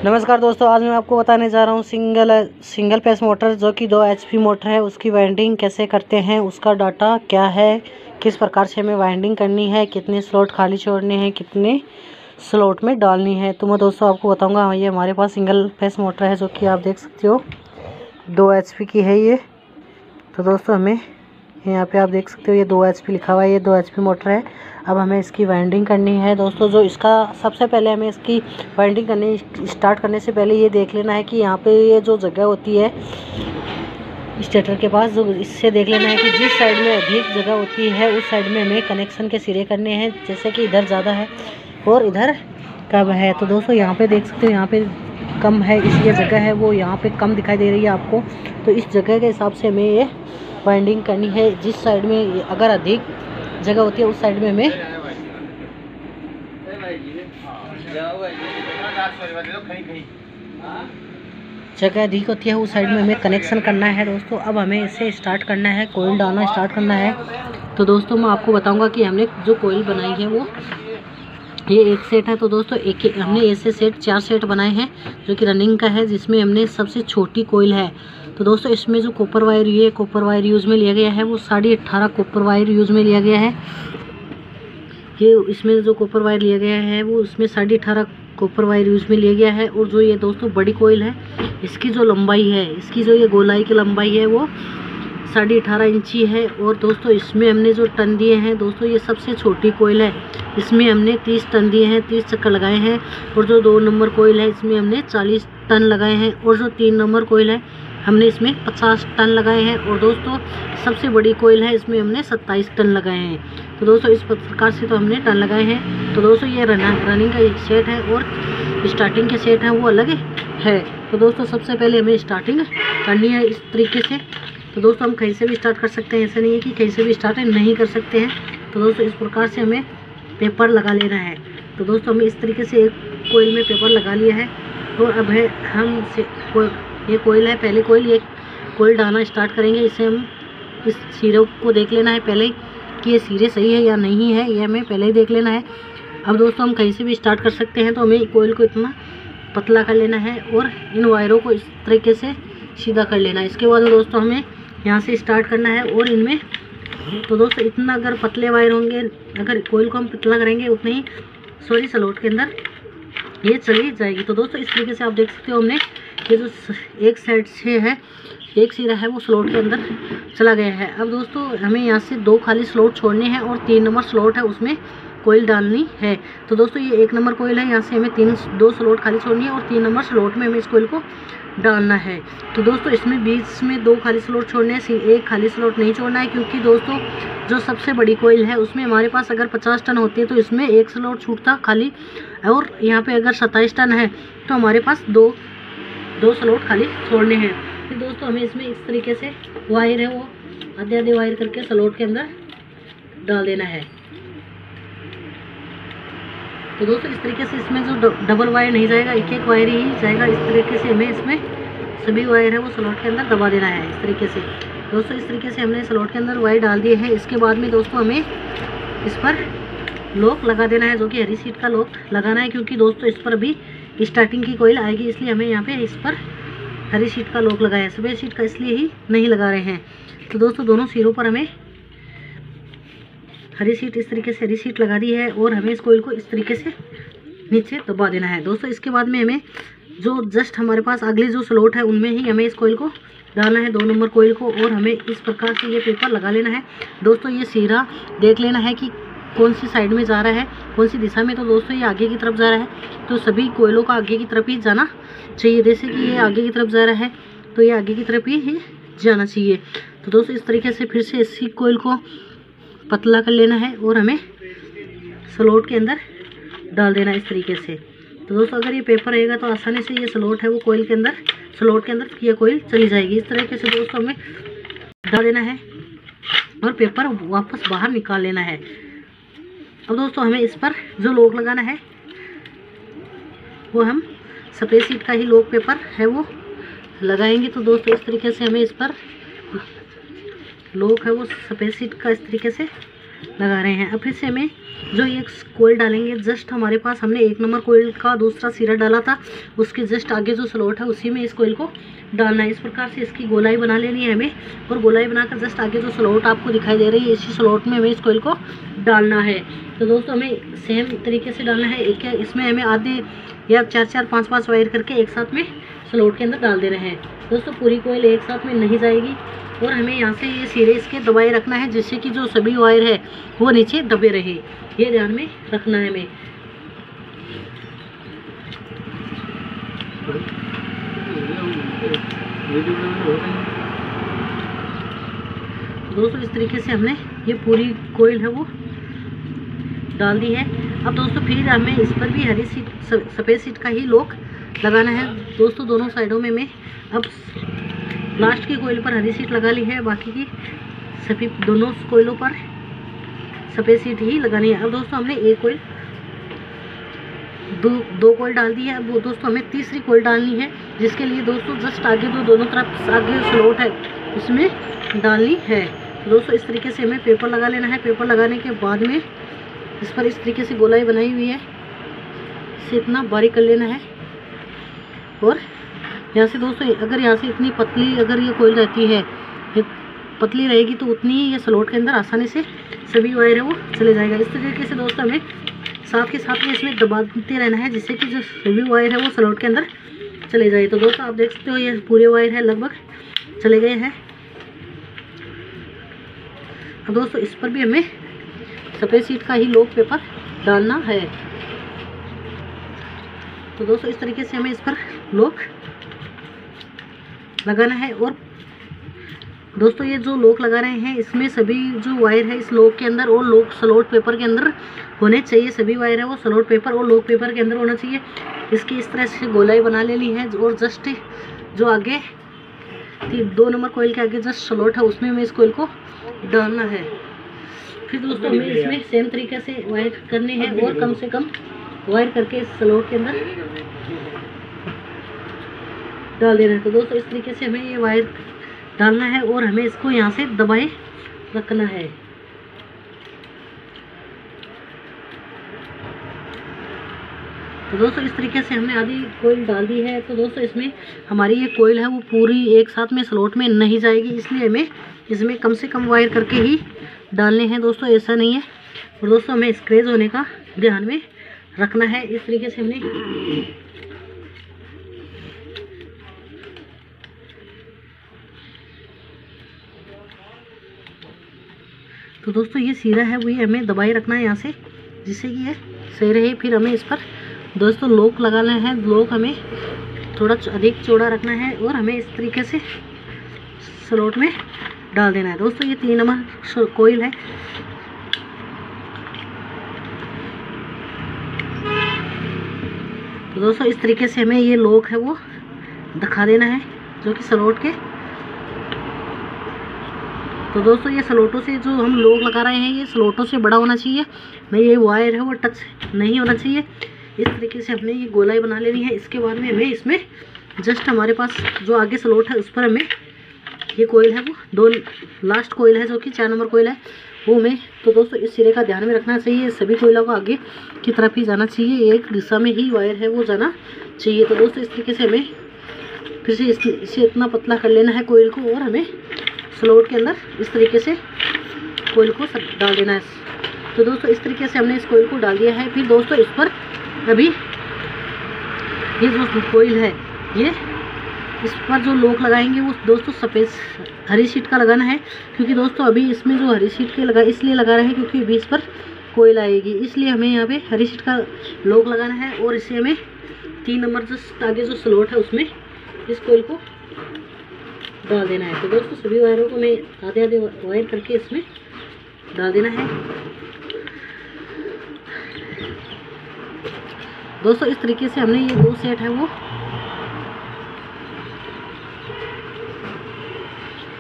नमस्कार दोस्तों, आज मैं आपको बताने जा रहा हूँ सिंगल फेस मोटर जो कि 2 HP मोटर है, उसकी वाइंडिंग कैसे करते हैं, उसका डाटा क्या है, किस प्रकार से हमें वाइंडिंग करनी है, कितने स्लॉट खाली छोड़ने हैं, कितने स्लॉट में डालनी है। तो मैं दोस्तों आपको बताऊंगा। ये हमारे पास सिंगल फेस मोटर है जो कि आप देख सकते हो 2 HP की है ये। तो दोस्तों हमें यहाँ पे आप देख सकते हो ये 2 HP लिखा हुआ है, ये 2 HP मोटर है। अब हमें इसकी वाइंडिंग करनी है दोस्तों। जो इसका सबसे पहले हमें इसकी वाइंडिंग करनी स्टार्ट करने से पहले ये देख लेना है कि यहाँ पे ये जो जगह होती है स्टेटर के पास, जो इससे देख लेना है कि जिस साइड में अधिक जगह होती है उस साइड में हमें कनेक्शन के सिरे करने हैं। जैसे कि इधर ज़्यादा है और इधर कम है। तो दोस्तों यहाँ पे देख सकते हो यहाँ पे कम है, इसलिए जगह है वो यहाँ पे कम दिखाई दे रही है आपको। तो इस जगह के हिसाब से हमें ये वाइंडिंग करनी है। जिस साइड में अगर अधिक जगह होती है उस साइड में हमें जगह अधिक होती है उस साइड में हमें कनेक्शन करना है दोस्तों। अब हमें इसे स्टार्ट करना है, कोयल डालना स्टार्ट करना है। तो दोस्तों मैं आपको बताऊंगा कि हमने जो कोयल बनाई है वो ये एक सेट है। तो दोस्तों हमने ऐसे सेट 4 सेट बनाए हैं जो कि रनिंग का है, जिसमें हमने सबसे छोटी कोयल है। तो दोस्तों इसमें जो कॉपर वायर यूज़ में लिया गया है वो 18.5 कॉपर वायर यूज़ में लिया गया है। ये इसमें जो कॉपर वायर लिया गया है वो इसमें 18.5 कॉपर वायर यूज़ में लिया गया है। और जो ये दोस्तों बड़ी कोयल है, इसकी जो लंबाई है, इसकी जो ये गोलाई की लंबाई है वो 18.5 इंची है। और दोस्तों इसमें हमने जो टन दिए हैं दोस्तों, ये सबसे छोटी कोयल है, इसमें हमने 30 टन दिए हैं, 30 चक्कर लगाए हैं। और जो 2 नंबर कोयल है इसमें हमने 40 टन लगाए हैं। और जो 3 नंबर कोयल है हमने इसमें 50 टन लगाए हैं। और दोस्तों सबसे बड़ी कोयल है इसमें हमने 27 टन लगाए हैं। तो दोस्तों इस प्रकार से तो हमने टन लगाए हैं। तो दोस्तों ये रनिंग का एक सेट है और स्टार्टिंग के सेट हैं वो अलग है। तो दोस्तों सबसे पहले हमें स्टार्टिंग करनी है इस तरीके से। तो दोस्तों हम कहीं से भी स्टार्ट कर सकते हैं, ऐसा नहीं है कि कहीं से भी स्टार्ट नहीं कर सकते हैं। तो दोस्तों इस प्रकार से हमें पेपर लगा लेना है। तो दोस्तों हमने इस तरीके से एक कोयल में पेपर लगा लिया है। और अब है हम ये कोयल है, पहली कोयल, ये कोयल डालना स्टार्ट करेंगे। इसे हम इस सिरे को देख लेना है पहले कि ये सिरे सही है या नहीं है, ये हमें पहले ही देख लेना है। अब दोस्तों हम कहीं से भी स्टार्ट कर सकते हैं। तो हमें कोयल को इतना पतला कर लेना है और इन वायरों को इस तरीके से सीधा कर लेना है। इसके बाद दोस्तों हमें यहाँ से स्टार्ट करना है और इनमें तो दोस्तों इतना अगर पतले वायर होंगे, अगर कोयल को हम पतला करेंगे उतने ही स्लॉट के अंदर ये चली जाएगी। तो दोस्तों इस तरीके से आप देख सकते हो हमने ये जो एक साइड से है, एक सिरा है वो स्लॉट के अंदर चला गया है। अब दोस्तों हमें यहाँ से 2 खाली स्लॉट छोड़ने हैं और 3 नंबर स्लॉट है उसमें कोयल डालनी है। तो दोस्तों ये 1 नंबर कोयल है, यहाँ से हमें 2 स्लॉट खाली छोड़नी है और 3 नंबर स्लॉट में हमें इस कोयल को डालना है। तो दोस्तों इसमें बीच में 2 खाली स्लॉट छोड़ने हैं, 1 खाली स्लॉट नहीं छोड़ना है, क्योंकि दोस्तों जो सबसे बड़ी कोयल है उसमें हमारे पास अगर 50 टन होती है तो इसमें 1 स्लॉट छूटता खाली, और यहाँ पे अगर 27 टन है तो हमारे पास 2 स्लॉट खाली छोड़ने हैं। फिर दोस्तों हमें इसमें इस तरीके से वायर है वो आधे वायर करके स्लॉट के अंदर डाल देना है। तो दोस्तों इस तरीके से इसमें जो डबल वायर नहीं जाएगा, एक वायर ही जाएगा। इस तरीके से हमें इसमें सभी वायर है वो स्लॉट के अंदर दबा देना है इस तरीके से। दोस्तों इस तरीके से हमने स्लॉट के अंदर वायर डाल दिए हैं। इसके बाद में दोस्तों हमें इस पर लॉक लगा देना है, जो कि हरी सीट का लॉक लगाना है, क्योंकि दोस्तों इस पर भी स्टार्टिंग की कोयल आएगी, इसलिए हमें यहाँ पे इस पर हरी सीट का लॉक लगाया है। सफ़ेद सीट का इसलिए ही नहीं लगा रहे हैं। तो दोस्तों दोनों सिरों पर हमें हरी सीट इस तरीके से हरी सीट लगा दी है और हमें इस कोयल को इस तरीके से नीचे दबा देना है दोस्तों। इसके बाद में हमें जो जस्ट हमारे पास अगली जो स्लॉट है उनमें ही हमें इस कोयल को डालना है, 2 नंबर कोयल को, और हमें इस प्रकार से ये पेपर लगा लेना है दोस्तों। ये सिरा देख लेना है कि कौन सी साइड में जा रहा है, कौन सी दिशा में। तो दोस्तों ये आगे की तरफ जा रहा है, तो सभी कोयलों का आगे की तरफ ही जाना चाहिए। जैसे कि ये आगे की तरफ जा रहा है तो ये आगे की तरफ ही जाना चाहिए। तो दोस्तों इस तरीके से फिर से इसी कोयल को पतला कर लेना है और हमें स्लॉट के अंदर डाल देना है इस तरीके से। तो दोस्तों अगर ये पेपर रहेगा तो आसानी से ये स्लॉट है वो कोयल के अंदर, स्लॉट के अंदर ये कोयल चली जाएगी। इस तरीके से दोस्तों हमें डाल देना है और पेपर वापस बाहर निकाल लेना है। अब दोस्तों हमें इस पर जो लॉक लगाना है वो हम सफ़ेद सीट का ही लॉक पेपर है वो लगाएंगे। तो दोस्तों इस तरीके से हमें इस पर लॉक है वो सफ़ेद सीट का इस तरीके से लगा रहे हैं। अब फिर से हमें जो ये कोयल डालेंगे, जस्ट हमारे पास हमने 1 नंबर कोयल का दूसरा सिरा डाला था, उसके जस्ट आगे जो स्लॉट है उसी में इस कोयल को डालना है। इस प्रकार से इसकी गोलाई बना लेनी है हमें, और गोलाई बनाकर जस्ट आगे जो स्लॉट आपको दिखाई दे रही है इसी स्लॉट में हमें इस कोयल को डालना है। तो दोस्तों हमें सेम तरीके से डालना है। एक इसमें हमें आधे या 4-4 5-5 वायर करके एक साथ में स्लॉट के अंदर डाल देना है। दोस्तों पूरी कोयल एक साथ में नहीं जाएगी, और हमें यहाँ से ये सिरे इसके दबाए रखना है, जिससे कि जो सभी वायर है वो नीचे दबे रहे, ये ध्यान में रखना है हमें। दोस्तों इस तरीके से हमने ये पूरी कोयल है वो डाल दी है। अब दोस्तों फिर हमें इस पर भी हरी सीट सफ़ेद सीट का ही लॉक लगाना है। दोस्तों दोनों साइडों में मैं अब लास्ट की कोयल पर हरी सीट लगा ली है, बाकी की सभी दोनों कोयलों पर सफ़ेद सीट ही लगानी है। अब दोस्तों हमने एक कोयल दो कोयल डाल दी है। अब दोस्तों हमें तीसरी कोयल डालनी है, जिसके लिए दोस्तों जस्ट आगे दोनों तरफ आगे स्लॉट है उसमें डालनी है। दोस्तों इस तरीके से हमें पेपर लगा लेना है। पेपर लगाने के बाद में इस पर इस तरीके से गोलाई बनाई हुई है, इसे इतना बारीक कर लेना है। और यहाँ से दोस्तों अगर यहाँ से इतनी पतली अगर ये कोयल रहती है, ये पतली रहेगी तो उतनी ही ये स्लॉट के अंदर आसानी से सभी वायर है वो चले जाएगा। इस तरीके से दोस्तों हमें साथ के साथ में इसमें दबाते रहना है, जिससे कि जो सभी वायर है वो स्लॉट के अंदर चले जाए। तो दोस्तों आप देख सकते हो ये पूरे वायर है लगभग चले गए हैं। अब दोस्तों इस पर भी हमें सफ़ेद सीट का ही लॉक पेपर डालना है। तो दोस्तों इस तरीके से हमें इस पर लॉक लगाना है। और दोस्तों ये जो लॉक लगा रहे हैं इसमें सभी जो वायर है इस लॉक के अंदर और लॉक स्लॉट पेपर के अंदर होने चाहिए। सभी वायर है वो स्लॉट पेपर और लॉक पेपर के अंदर होना चाहिए। इसकी इस तरह से गोलाई बना लेनी है, और जस्ट जो आगे 2 नंबर कोयल के आगे जस्ट स्लॉट है उसमें हमें इस कोयल को डालना है। फिर दोस्तों हमें इसमें सेम तरीके से वायर करने हैं, और कम से कम वायर करके इस स्लॉट के अंदर डाल देना है। तो दोस्तों इस तरीके से हमें ये वायर डालना है, और हमें इसको यहाँ से दबाए रखना है। तो दोस्तों इस तरीके से हमने आधी कोयल डाल दी है। तो दोस्तों इसमें हमारी ये कोयल है वो पूरी एक साथ में स्लॉट में नहीं जाएगी, इसलिए हमें इसमें कम से कम वायर करके ही डालने हैं। दोस्तों ऐसा नहीं है। और दोस्तों हमें स्क्रैच होने का ध्यान में रखना है। इस तरीके से हमने तो दोस्तों ये सीरा है वही हमें दबाए रखना है यहाँ से, जिससे कि ये सही रहे। फिर हमें इस पर दोस्तों लॉक लगाना है। लॉक हमें थोड़ा अधिक चौड़ा रखना है, और हमें इस तरीके से स्लॉट में डाल देना है। दोस्तों ये 3 नंबर कोयल है। तो दोस्तों इस तरीके से हमें ये लॉक है वो दिखा देना है, जो कि स्लॉट के। तो दोस्तों ये स्लॉटों से जो हम लॉक लगा रहे हैं ये स्लॉटों से बड़ा होना चाहिए, नहीं ये वायर है वो टच नहीं होना चाहिए। इस तरीके से हमने ये गोलाई बना लेनी है। इसके बाद में हमें इसमें जस्ट हमारे पास जो आगे स्लॉट है उस पर हमें ये कोयल है वो 2 लास्ट कोयल है जो कि 4 नंबर कोयल है वो हमें। तो दोस्तों इस सिरे का ध्यान में रखना चाहिए, सभी कोयलों को आगे की तरफ ही जाना चाहिए, एक दिशा में ही वायर है वो जाना चाहिए। तो दोस्तों इस तरीके से हमें फिर से इसे इतना पतला कर लेना है कोयल को, और हमें स्लॉट के अंदर इस तरीके से कोयल को डाल देना है। तो दोस्तों इस तरीके से हमने इस कोयल को डाल दिया है। फिर दोस्तों इस पर अभी ये जो कोयल है ये इस पर जो लॉक लगाएंगे वो दोस्तों सफ़ेद हरी शीट का लगाना है, क्योंकि दोस्तों अभी इसमें जो हरी शीट के इसलिए लगा रहे हैं क्योंकि अभी इस पर कोयल आएगी, इसलिए हमें यहाँ पे हरी शीट का लॉक लगाना है। और इसे हमें 3 नंबर जो आगे जो स्लॉट है उसमें इस कोयल को डाल देना है। तो दोस्तों सभी वायरों को हमें आधे आधे वायर करके इसमें डाल देना है। दोस्तों इस तरीके से हमने ये 2 सेट है वो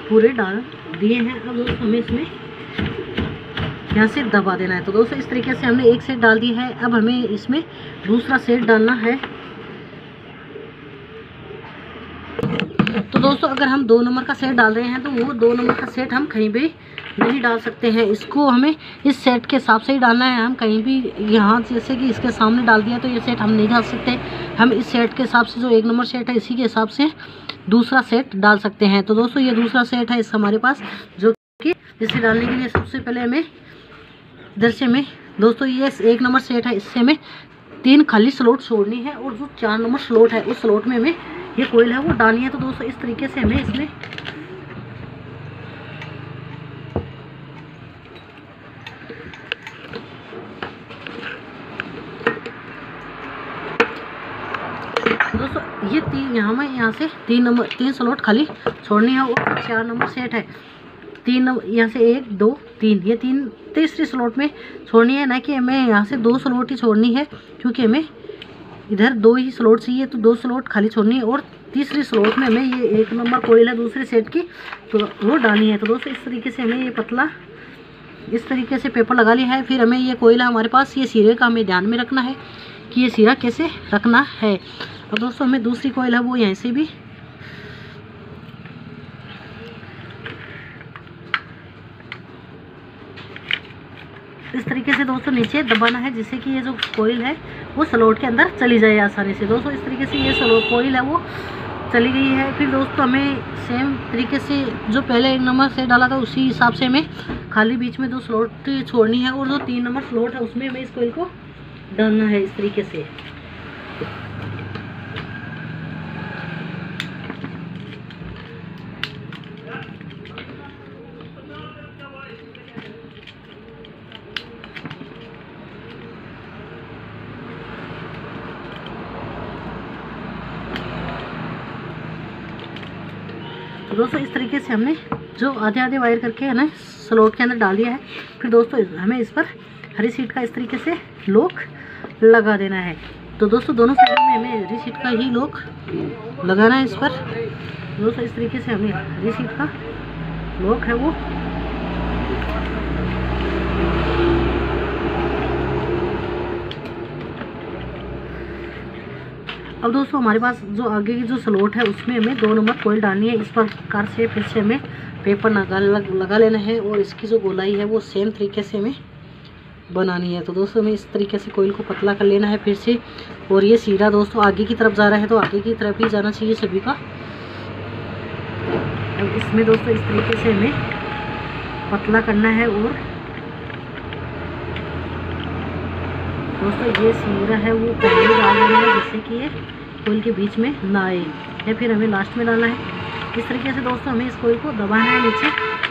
पूरे डाल दिए हैं। अब दोस्तों हमें इसमें यहाँ से दबा देना है। तो दोस्तों इस तरीके से हमने एक सेट डाल दिया है। अब हमें इसमें दूसरा सेट डालना है। तो दोस्तों अगर हम 2 नंबर का सेट डाल रहे हैं तो वो 2 नंबर का सेट हम कहीं भी नहीं डाल सकते हैं। इसको हमें इस सेट के हिसाब से ही डालना है। हम कहीं भी यहाँ जैसे कि इसके सामने डाल दिया तो ये सेट हम नहीं डाल सकते। हम इस सेट के हिसाब से जो 1 नंबर सेट है इसी के हिसाब से दूसरा सेट डाल सकते हैं। तो दोस्तों ये दूसरा सेट है इस हमारे पास, जो कि जिसे डालने के लिए सबसे पहले हमें इधर से हमें दोस्तों ये 1 नंबर सेट है, इससे हमें 3 खाली स्लॉट छोड़नी है और जो 4 नंबर स्लॉट है उस स्लॉट में हमें ये कोयल है वो डालनी है। तो दोस्तों इस तरीके से हमें इसमें दोस्तों ये यहाँ से 3 स्लॉट खाली छोड़नी है और 4 नंबर सेट है 3 नंबर यहाँ से 1 2 3 ये 3 स्लॉट में छोड़नी है, ना कि हमें यहाँ से 2 स्लॉट ही छोड़नी है, क्योंकि हमें इधर 2 ही स्लॉट चाहिए तो 2 स्लॉट खाली छोड़नी है और तीसरी स्लॉट में हमें ये 1 नंबर कोयल है दूसरे सेट की तो वो डालनी है। तो दोस्तों इस तरीके से हमें ये पतला इस तरीके से पेपर लगा लिया है। फिर हमें ये कोयल है हमारे पास, ये सिरे का हमें ध्यान में रखना है कि ये सिरा कैसे रखना है। अब दोस्तों हमें दूसरी कोयल है वो यहाँ से भी इस तरीके से दोस्तों नीचे दबाना है, जिससे कि ये जो कोयल है वो स्लॉट के अंदर चली जाए आसानी से। दोस्तों इस तरीके से ये स्लॉट कोयल है वो चली गई है। फिर दोस्तों हमें सेम तरीके से जो पहले 1 नंबर से डाला था उसी हिसाब से हमें खाली बीच में 2 स्लॉट छोड़नी है और जो 3 नंबर स्लॉट है उसमें हमें इस कोयल को डालना है इस तरीके से। दोस्तों इस तरीके से हमने जो आधे आधे वायर करके है ना स्लॉट के अंदर डाल दिया है। फिर दोस्तों हमें इस पर हरी सीट का इस तरीके से लॉक लगा देना है। तो दोस्तों दोनों साइड में हमें हरी सीट का ही लॉक लगाना है इस पर। दोस्तों इस तरीके से हमें हरी सीट का लॉक है वो अब दोस्तों हमारे पास जो आगे की जो स्लॉट है उसमें हमें 2 नंबर कोयल डालनी है। इस प्रकार से फिर से हमें पेपर लगा लेना है और इसकी जो गोलाई है वो सेम तरीके से हमें बनानी है। तो दोस्तों हमें इस तरीके से कोयल को पतला कर लेना है फिर से। और ये सीधा दोस्तों आगे की तरफ जा रहा है तो आगे की तरफ ही जाना चाहिए सभी का। अब इसमें दोस्तों इस तरीके से हमें पतला करना है और दोस्तों ये सीरा है वो पहले डाल देना है जिससे कि ये कोयल के बीच में ना आए, या फिर हमें लास्ट में डालना है। इस तरीके से दोस्तों हमें इस कोयल को दबाना है नीचे।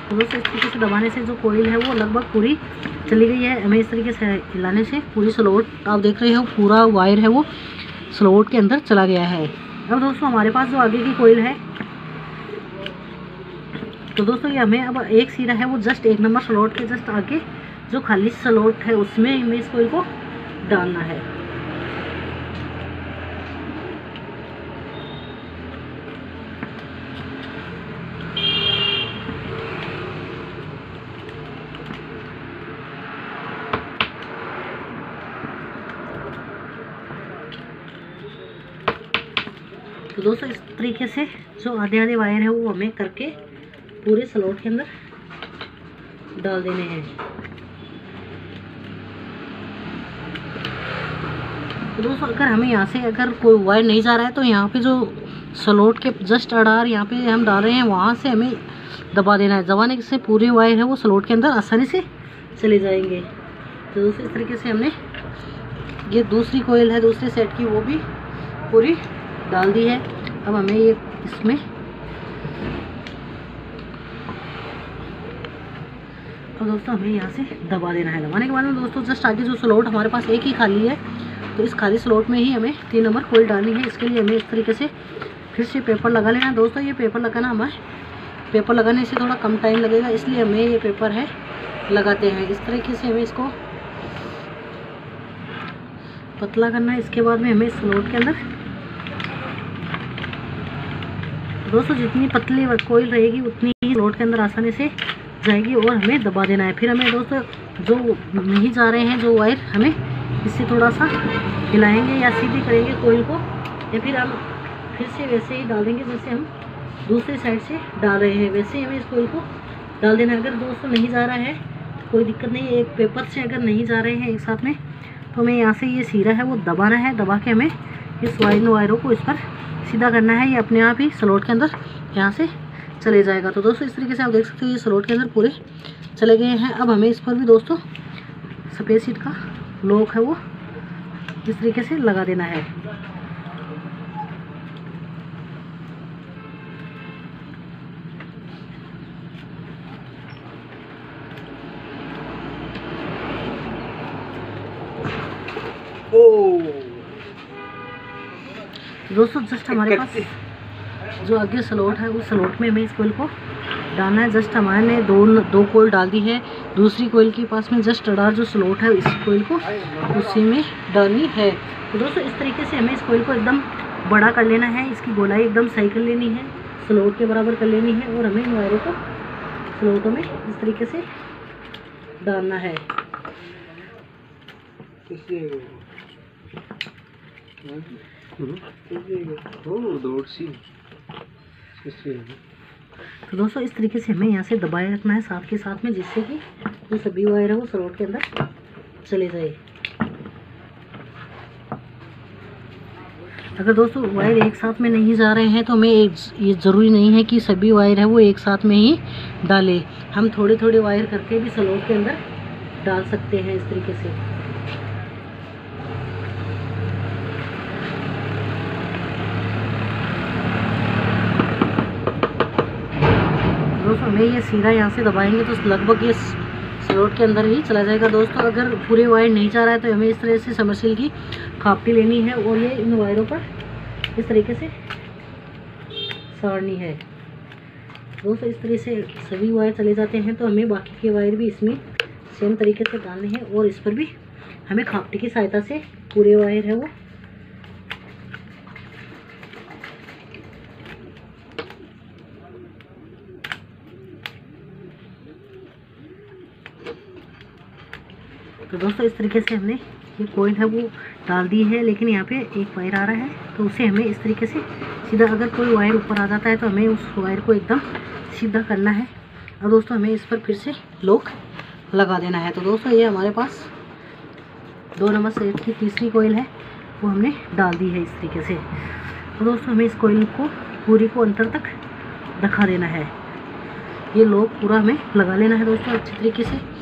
तो दोस्तों इस तरीके से दबाने से जो कोयल है वो लगभग पूरी चली गई है। हमें इस तरीके से हिलाने से पूरी स्लॉट आप देख रहे हो पूरा वायर है वो स्लॉट के अंदर चला गया है। अब दोस्तों हमारे पास जो आगे की कोयल है तो दोस्तों ये हमें अब एक सीरा है वो जस्ट 1 नंबर स्लॉट के जस्ट आगे जो खाली स्लॉट है उसमें हमें इस कोयल को डालना है। तो दोस्तों इस तरीके से जो आधे आधे वायर है वो हमें करके पूरे स्लॉट के अंदर डाल देने हैं। तो दोस्तों अगर हमें यहाँ से अगर कोई वायर नहीं जा रहा है तो यहाँ पे जो स्लॉट के जस्ट अडार यहाँ पे हम डाल रहे हैं वहाँ से हमें दबा देना है। दबाने से पूरे वायर है वो स्लॉट के अंदर आसानी से चले जाएंगे। तो दोस्तों इस तरीके से हमने ये दूसरी कोयल है दूसरे सेट की वो भी पूरी डाल दी है। अब हमें ये इसमें तो दोस्तों हमें यहाँ से दबा देना है। दबाने के बाद में दोस्तों जस्ट आगे जो स्लॉट हमारे पास एक ही खाली है तो इस खाली स्लॉट में ही हमें 3 नंबर कोयल डालनी है। इसके लिए हमें इस तरीके से फिर से पेपर लगा लेना है। दोस्तों ये पेपर लगाना हमें पेपर लगाने से थोड़ा कम टाइम लगेगा, इसलिए हमें ये पेपर है लगाते हैं। इस तरीके से हमें इसको पतला करना है। इसके बाद में हमें स्लॉट के अंदर दोस्तों जितनी पतली कोयल रहेगी उतनी ही स्लॉट के अंदर आसानी से जाएगी और हमें दबा देना है। फिर हमें दोस्तों जो नहीं जा रहे हैं जो वायर हमें इससे थोड़ा सा हिलाएंगे या सीधी करेंगे कोयल को, या फिर हम फिर से वैसे ही डाल देंगे जैसे हम दूसरी साइड से डाल रहे हैं। वैसे हमें इस कोयल को डाल देना। अगर दोस्तों नहीं जा रहा है तो कोई दिक्कत नहीं है, एक पेपर से अगर नहीं जा रहे हैं एक साथ में तो हमें यहाँ से ये सीरा है वो दबाना है। दबा के हमें इस वायरों को इस पर सीधा करना है। ये अपने आप ही स्लॉट के अंदर यहाँ से चले जाएगा। तो दोस्तों इस तरीके से आप देख सकते हो ये स्लॉट के अंदर पूरे चले गए हैं। अब हमें इस पर भी दोस्तों सफ़ेद सीट का लॉक है वो इस तरीके से लगा देना है। दोस्तों जस्ट हमारे पास जो आगे स्लॉट है उस स्लॉट में हमें इस कोयल को डालना है। जस्ट हमारे ने दो कोयल डाल दी है। दूसरी कोयल के पास में जस्ट अडार जो स्लॉट है इस कोयल को उसी में डालनी है। तो दोस्तों इस तरीके से हमें इस कोयल को एकदम बड़ा कर लेना है। इसकी गोलाई एकदम सही कर लेनी है, स्लॉट के बराबर कर लेनी है और हमें इन वायरों को स्लॉटों में इस तरीके से डालना है। तो दोस्तों इस तरीके से हमें यहाँ से दबाए रखना है साथ के साथ में, जिससे कि जो सभी वायर है वो स्लॉट के अंदर चले जाए। अगर दोस्तों वायर एक साथ में नहीं जा रहे हैं तो हमें ये ज़रूरी नहीं है कि सभी वायर है वो एक साथ में ही डालें। हम थोड़े थोड़े वायर करके भी स्लॉट के अंदर डाल सकते हैं इस तरीके से। दोस्तों हमें ये सीधा यहाँ से दबाएंगे तो लगभग ये स्लॉट के अंदर ही चला जाएगा। दोस्तों अगर पूरे वायर नहीं जा रहा है तो हमें इस तरह से समरसील की खापटी लेनी है और ये इन वायरों पर इस तरीके से साड़नी है। दोस्तों इस तरह से सभी वायर चले जाते हैं तो हमें बाकी के वायर भी इसमें सेम तरीके से डालने हैं और इस पर भी हमें खापटी की सहायता से पूरे वायर है वो तो दोस्तों इस तरीके से हमने ये कोयल है वो डाल दी है। लेकिन यहाँ पे एक वायर आ रहा है तो उसे हमें इस तरीके से सीधा, अगर कोई वायर ऊपर आ जाता है तो हमें उस वायर को एकदम सीधा करना है। और दोस्तों हमें इस पर फिर से लॉक लगा देना है। तो दोस्तों ये हमारे पास 2 नंबर सेट की तीसरी कोयल है वो हमने डाल दी है इस तरीके से। तो दोस्तों हमें इस कोयल को पूरी को अंतर तक दिखा देना है। ये लॉक पूरा हमें लगा लेना है दोस्तों अच्छी तरीके से।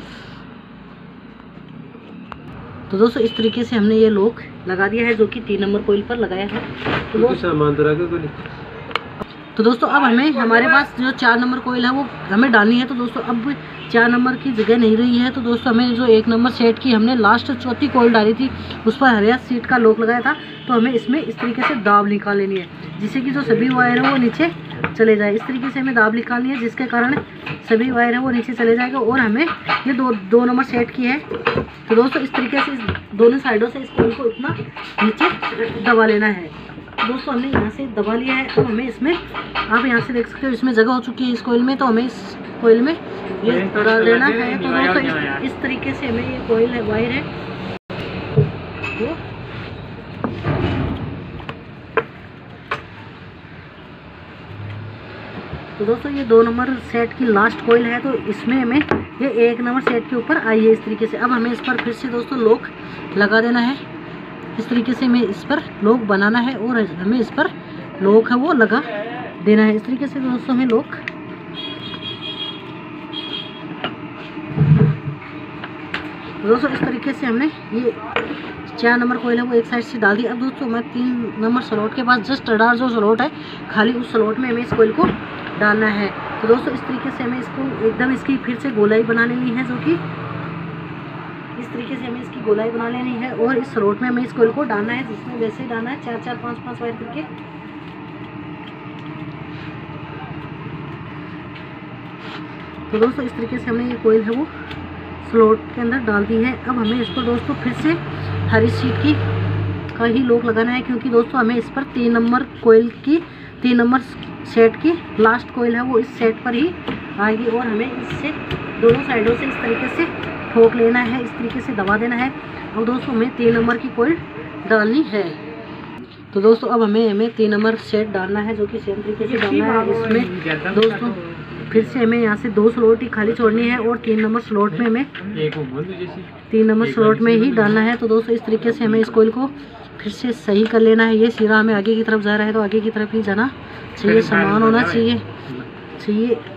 तो दोस्तों इस तरीके से हमने ये लॉक लगा दिया है जो कि 3 नंबर कोयल पर लगाया है। तो दोस्तों अब हमें हमारे पास जो 4 नंबर कोयल है वो हमें डालनी है। तो दोस्तों अब 4 नंबर की जगह नहीं रही है तो दोस्तों हमें जो 1 नंबर सेट की हमने लास्ट चौथी कोयल डाली थी उस पर हरिया सीट का लॉक लगाया था तो हमें इसमें इस तरीके से दाब निकाल लेनी है जिससे कि जो सभी वायर है वो नीचे चले जाए। इस तरीके से हमें दाब निकालनी है जिसके कारण सभी वायर है वो नीचे चले जाएगा। और हमें ये दो नंबर सेट की है। तो दोस्तों इस तरीके से दोनों साइडों से इस कोयल को इतना नीचे दबा लेना है। दोस्तों हमने यहाँ से दबा लिया है। अब हमें इसमें आप यहाँ से देख सकते हो इसमें जगह हो चुकी है इस कोयल में, तो हमें इस कोयल में ये डाल देना है। तो दोस्तों इस तरीके से हमें ये कोयल है वायर है वो तो दोस्तों ये 2 नंबर सेट की लास्ट कोयल है तो इसमें हमें ये 1 नंबर सेट के ऊपर आई है इस तरीके से। अब हमें इस पर फिर से दोस्तों लॉक लगा देना है। इस तरीके से हमें इस पर लॉक बनाना है और हमें इस पर लॉक है वो लगा देना है। इस तरीके से दोस्तों हमें लॉक दोस्तों इस तरीके से हमने ये 4 नंबर कोयल है वो एक साइड से डाल दी। अब दोस्तों हमें 3 नंबर स्लॉट के पास जस्ट अडार जो स्लॉट है खाली उस स्लॉट में हमें इस कोयल को डालना है। तो दोस्तों इस तरीके से हमें इसको एकदम इसकी फिर से गोलाई बना लेनी है जो कि इस तरीके से हमें इसकी गोलाई बना लेनी है और इस स्लॉट में हमें इस कोयल को डालना है जिसमें वैसे ही डालना है 4-4 5-5 वायर करके। तो दोस्तों इस तरीके से हमने ये कोयल है वो स्लॉट के अंदर डाल दी है। अब हमें इसको दोस्तों फिर से हरी सीट की का ही लॉक लगाना है क्योंकि दोस्तों हमें इस पर 3 नंबर कोयल की 3 नंबर सेट की लास्ट कोयल है वो इस सेट पर ही आएगी और हमें इससे दोनों साइडों से इस तरीके से ठोक लेना है, इस तरीके से दबा देना है। और दोस्तों हमें 3 नंबर की कोयल डालनी है। तो दोस्तों अब हमें 3 नंबर सेट डालना है, जो कि सेम तरीके से डालना है। इसमें दोस्तों फिर से हमें यहाँ से 2 स्लॉट ही खाली छोड़नी है और 3 नंबर स्लॉट में हमें 3 नंबर स्लॉट में ही डालना है। तो दोस्तों इस तरीके से हमें इस कोयल को फिर से सही कर लेना है। ये सिरा हमें आगे की तरफ जा रहा है, तो आगे की तरफ ही जाना चाहिए, समान होना चाहिए।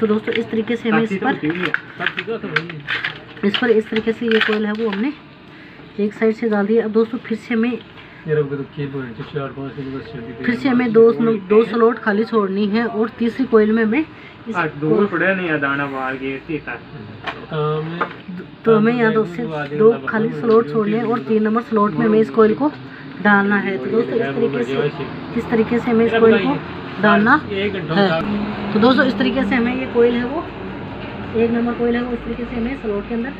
तो दोस्तों इस तरीके से हमें इस पर इस तरीके से ये कोयल है वो हमने एक साइड से डाल दिया। अब दोस्तों फिर से हमें दो स्लॉट खाली छोड़नी है और तीसरी कोयल में हमें तो हमें यहाँ 2 खाली स्लॉट छोड़ने हैं और 3 नंबर स्लॉट में हमें इस कोयल को डालना है। तो दोस्तों इस तरीके से हमें इस कोयल को डालना है। तो दोस्तों इस तरीके से हमें ये कोयल है वो 1 नंबर कोयल है वो इस तरीके से हमें स्लॉट के अंदर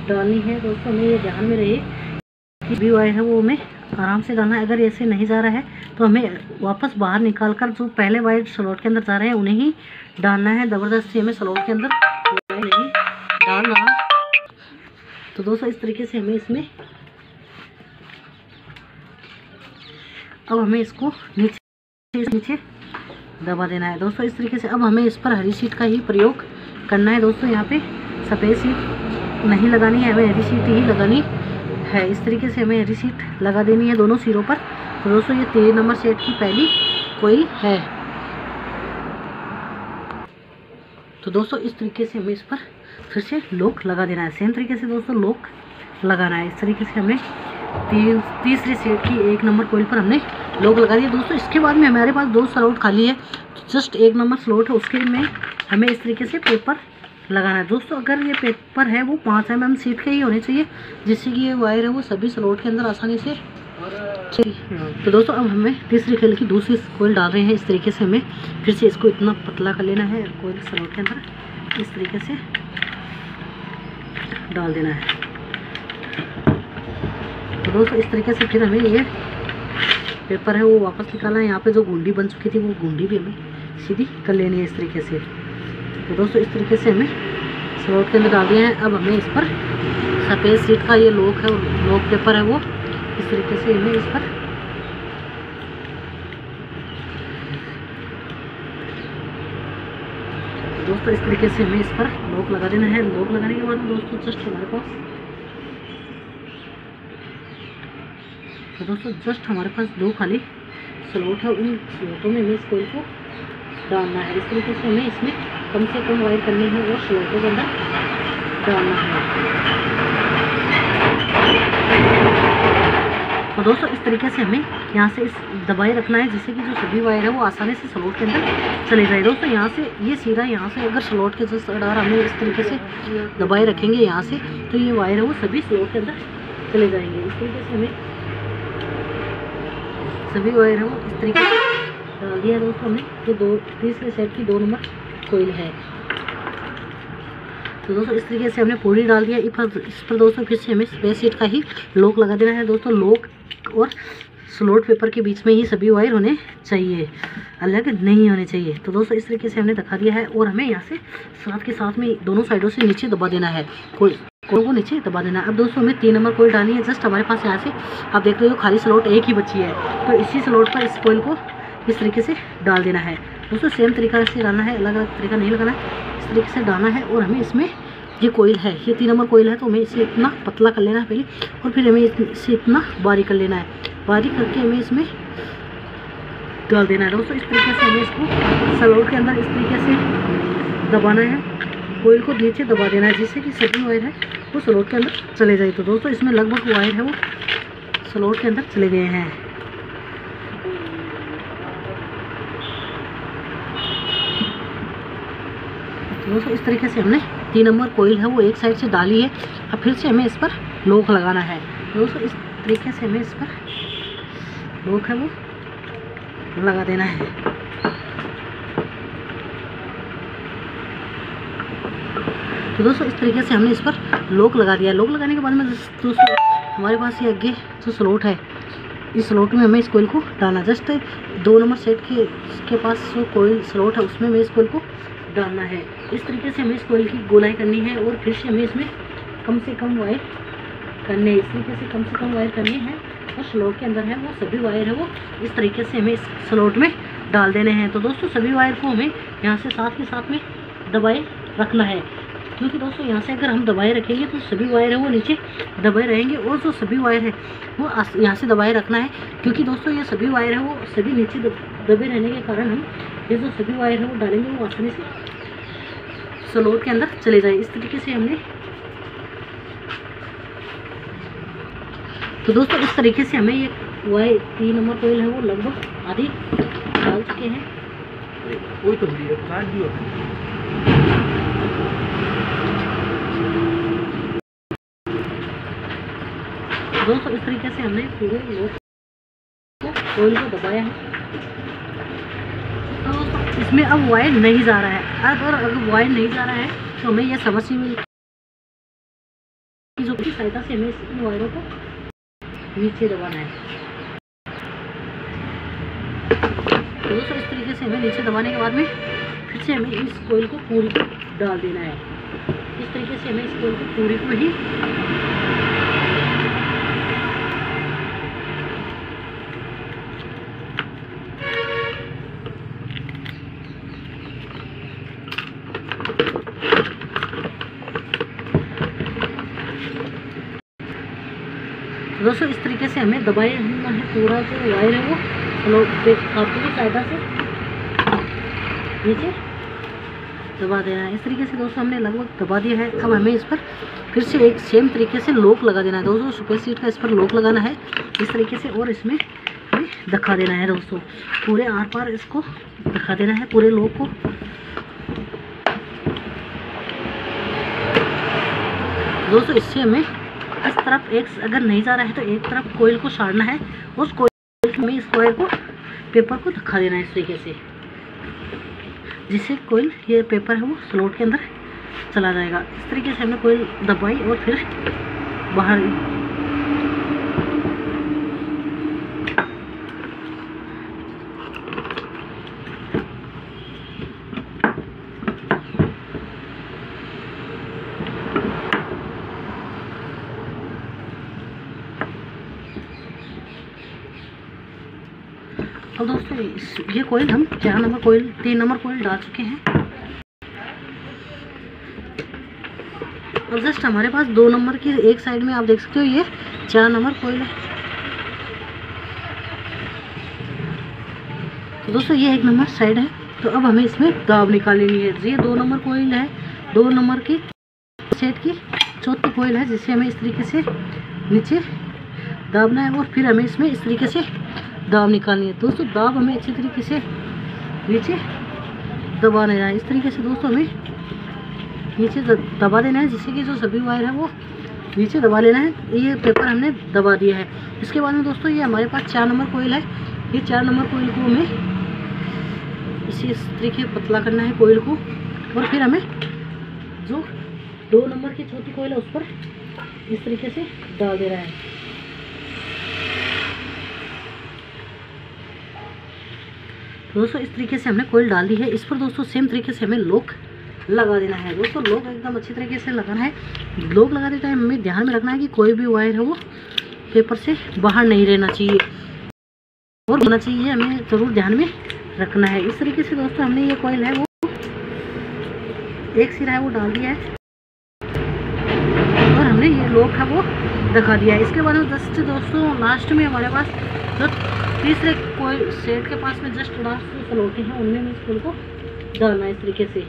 डालनी है। दोस्तों हमें ये ध्यान में रहे कि भी वायर है वो हमें आराम से डालना है। अगर ऐसे नहीं जा रहा है तो हमें वापस बाहर निकाल कर जो पहले वायर स्लॉट के अंदर जा रहे हैं उन्हें ही डालना है। ज़बरदस्ती हमें स्लॉट के अंदर नहीं डालना। तो दोस्तों इस तरीके से हमें इसमें अब हमें इसको नीचे दबा देना है। दोस्तों इस तरीके से अब हमें इस पर हरी शीट का ही प्रयोग करना है। दोस्तों यहाँ पे सफ़ेद शीट नहीं लगानी है, हमें हरी शीट ही लगानी है। इस तरीके से हमें हरी शीट लगा देनी है दोनों सिरों पर। तो दोस्तों ये 3 नंबर सेट की पहली कोयल है। तो दोस्तों इस तरीके से हमें इस पर फिर से लॉक लगा देना है। सेम तरीके से दोस्तों लॉक लगाना है। इस तरीके से हमने तीसरी सेट की 1 नंबर कोयल पर हमने लॉक लगा दिया। दोस्तों इसके बाद में हमारे पास 2 स्लॉट खाली है, जस्ट 1 नंबर स्लॉट है, उसके में हमें इस तरीके से पेपर लगाना है। दोस्तों अगर ये पेपर है वो 5 mm सीट के ही होने चाहिए, जिससे कि ये वायर है वो सभी स्लॉट के अंदर आसानी से चाहिए। तो दोस्तों अब हमें तीसरी खेल की दूसरी कोयल डाल रहे हैं। इस तरीके से हमें फिर से इसको इतना पतला कर लेना है, कोयल स्लॉट के अंदर इस तरीके से डाल देना है। तो दोस्तों इस तरीके से फिर हमें ये पेपर है वो वापस निकालना है। यहाँ पे जो गुंडी बन चुकी थी वो गुंडी भी हमें सीधी कर लेनी है इस तरीके से। तो दोस्तों इस तरीके से हमें स्लॉट के अंदर डाल दिया है। अब हमें इस पर सफ़ेद शीट का ये लॉक है, लॉक पेपर है वो इस तरीके से हमें इस पर दोस्तों इस तरीके से हमें इस पर लॉक लगा देना है। लॉक लगाने के बाद दोस्तों जस्ट हमारे पास 2 खाली स्लॉट है, उन स्लॉटों में हमें इस कोयल को डालना है। इस तरीके से हमें इसमें कम से कम वायर करनी है और स्लॉटों के अंदर डालना है। तो दोस्तों इस तरीके से हमें यहाँ से इस दबाए रखना है, जिससे कि जो सभी वायर है वो आसानी से स्लॉट के अंदर चले जाए। दोस्तों यहाँ से ये सीधा यहाँ से अगर स्लॉट के जस्ट अडार हमें इस तरीके से दबाए रखेंगे यहाँ से, तो ये वायर है वो सभी स्लॉट के अंदर चले जाएंगे। इस तरीके से हमें सभी वायर है वो इस तरीके से डाल दिया दोस्तों हमने। तो तीसरे सेट की 2 नंबर कोयल है। तो दोस्तों इस तरीके से हमने पूरी डाल दिया। इस पर दोस्तों फिर से हमें सफ़ेद शीट का ही लॉक लगा देना है। दोस्तों लॉक और स्लॉट पेपर के बीच में ही सभी वायर होने चाहिए, अलग नहीं होने चाहिए। तो दोस्तों इस तरीके से हमने दिखा दिया है और हमें यहाँ से साथ के साथ में दोनों साइडों से नीचे दबा देना है, कोयल को नीचे दबा देना है। अब दोस्तों हमें 3 नंबर कोयल डालनी है। जस्ट हमारे पास यहाँ से आप देख रहे हो खाली स्लॉट एक ही बची है, तो इसी स्लॉट पर इस कोयल को इस तरीके से डाल देना है। दोस्तों सेम तरीका से डालना है, अलग अलग तरीका नहीं लगाना है, इस तरीके से डालना है। और हमें इसमें ये कोयल है, ये 3 नंबर कोयल है, तो हमें इसे इतना पतला कर लेना है पहले, और फिर हमें इसे इतना बारीक कर लेना है। बारीक करके हमें इसमें डाल देना है। दोस्तों इस तरीके से हमें इसको स्लॉट के अंदर इस तरीके से दबाना है, कोयल को नीचे दबा देना है, जिससे कि सभी वायर है वो स्लॉट के अंदर चले जाए। तो दोस्तों इसमें लगभग वायर है वो स्लॉट के अंदर चले गए हैं। दोस्तों इस तरीके से हमने 3 नंबर कोयल है वो एक साइड से डाली है। अब फिर से हमें इस पर लॉक लगाना है। दोस्तों इस तरीके से हमें इस पर लॉक है वो लगा देना है। तो दोस्तों इस तरीके से हमने इस पर लॉक लगा दिया। लॉक लगाने के बाद में दोस्तों हमारे पास ये आगे जो स्लॉट है, इस स्लॉट में हमें इस कोयल को डालना। जस्ट 2 नंबर सेट के पास जो कोयल स्लॉट है उसमें हमें इस कोयल को डालना है। इस तरीके से हमें इस कोयल की गोलाई करनी है और फिर से हमें इसमें कम से कम वायर करने, इस तरीके से कम वायर करने हैं। और स्लॉट के अंदर है वो सभी वायर है वो इस तरीके से हमें इस स्लॉट में डाल देने हैं। तो दोस्तों सभी वायर को हमें यहाँ से साथ के साथ में दबाए रखना है, क्योंकि दोस्तों यहाँ से अगर हम दबाए रखेंगे तो सभी वायर है वो नीचे दबाए रहेंगे, और जो सभी वायर है वो यहाँ से दबाए रखना है, क्योंकि दोस्तों ये सभी वायर है वो सभी नीचे दबे रहने के कारण हम ये जो सभी वायर है वो डालेंगे वो आसानी से स्लॉट के अंदर चले जाए। इस तरीके से हमने, तो दोस्तों इस तरीके से हमें ये वायर 3 नंबर कोयल है वो लगभग आधी डाल चुके हैं। दोस्तों इस तरीके से हमने पूरे लोड को कोयल को दबाया है। तो दोस्तों इसमें अब वायर नहीं जा रहा है। अगर वायर नहीं जा रहा है तो हमें यह समरसीबल की सहायता से हमें इन वायरों को नीचे दबाना है। तो दोस्तों इस तरीके से हमें नीचे दबाने के बाद में फिर से हमें इस कोयल को पूरी को डाल देना है। इस तरीके से हमें इस कोयल को पूरी को ही दोस्तों इस तरीके से हमें दबाए रखना है। पूरा जो वायर है वो स्लॉट पे काफी की सहायता से नीचे दबा देना है। इस तरीके से दोस्तों हमने लगभग दबा दिया है। अब हमें इस पर फिर से एक सेम तरीके से लॉक लगा देना है। दोस्तों सुपर सीट का इस पर लॉक लगाना है इस तरीके से, और इसमें हमें धक्का देना है। दोस्तों पूरे आर पार इसको धक्का देना है पूरे लॉक को। दोस्तों इससे हमें इस तरफ एक अगर नहीं जा रहा है तो एक तरफ कोयल को साड़ना है, उस कोयल में इस कोयल को पेपर को धक्का देना है इस तरीके से, जिससे कोयल ये पेपर है वो स्लॉट के अंदर चला जाएगा। इस तरीके से हमने कोयल दबाई और फिर बाहर अब दोस्तों ये कोयल हम 4 नंबर कोयल 3 नंबर कोयल डाल चुके हैं। और जस्ट हमारे पास 2 नंबर की एक साइड में आप देख सकते हो ये 4 नंबर कोयल है। तो दोस्तों ये 1 नंबर साइड है। तो अब हमें इसमें दाब निकाल लेनी है। ये 2 नंबर कोयल है, 2 नंबर की सेट की चौथी कोयल है, जिसे हमें इस तरीके से नीचे दाबना है और फिर हमें इसमें इस तरीके से दाब निकालनी है। दोस्तों दाब हमें अच्छी तरीके से नीचे दबाना है। इस तरीके से दोस्तों हमें नीचे दबा देना है, जिससे कि जो सभी वायर है वो नीचे दबा लेना है। ये पेपर हमने दबा दिया है। इसके बाद में दोस्तों ये हमारे पास 4 नंबर कोयल है। ये 4 नंबर कोयल को हमें इस तरीके पतला करना है कोयल को, और फिर हमें जो 2 नंबर की छोटी कोयल है उस पर इस तरीके से डाल देना है। तो दोस्तों इस तरीके से हमने कोयल डाल दी है। इस पर दोस्तों सेम तरीके से हमें लॉक लगा देना है। दोस्तों लॉक एकदम अच्छी तरीके से लगाना है। लॉक लगाते टाइम हमें ध्यान में रखना है कि कोई भी वायर है वो पेपर से बाहर नहीं रहना चाहिए और होना चाहिए, हमें ज़रूर ध्यान में रखना है। इस तरीके से दोस्तों हमने ये कोयल है वो एक सिरा है वो डाल दिया है और हमने ये लॉक है वो दिखा दिया है। इसके बाद में जस्ट दोस्तों लास्ट में हमारे पास जो तीसरे कोयल सेट के पास में जस्ट लास्ट जो स्लॉटें हैं उनमें इस कोयल को डालना है इस तरीके से।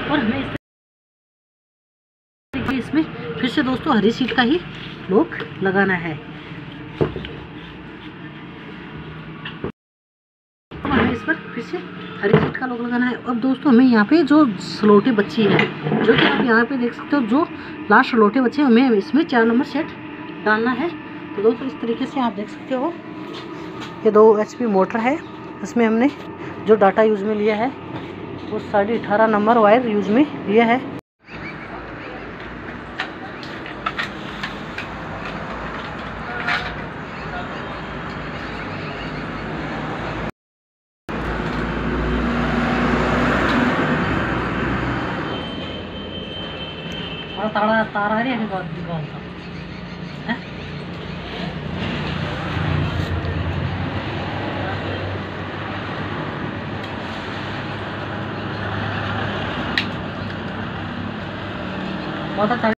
और हमें इस तरीके इसमें फिर से दोस्तों हरी सीट का ही लॉक लगाना है। हमें इस पर फिर से हरी सीट का लॉक लगाना है। अब दोस्तों हमें यहाँ पे जो स्लॉटें बची है, जो कि आप यहाँ पे देख सकते हो, जो लास्ट स्लॉटें बची है हमें इसमें 4 नंबर सेट डालना है। तो दोस्तों इस तरीके से आप देख सकते हो ये 2 HP मोटर है। इसमें हमने जो डाटा यूज़ में लिया है वो 18.5 नंबर वायर यूज़ में लिया है। तारा तारा तारा नहीं है बहुत अच्छा।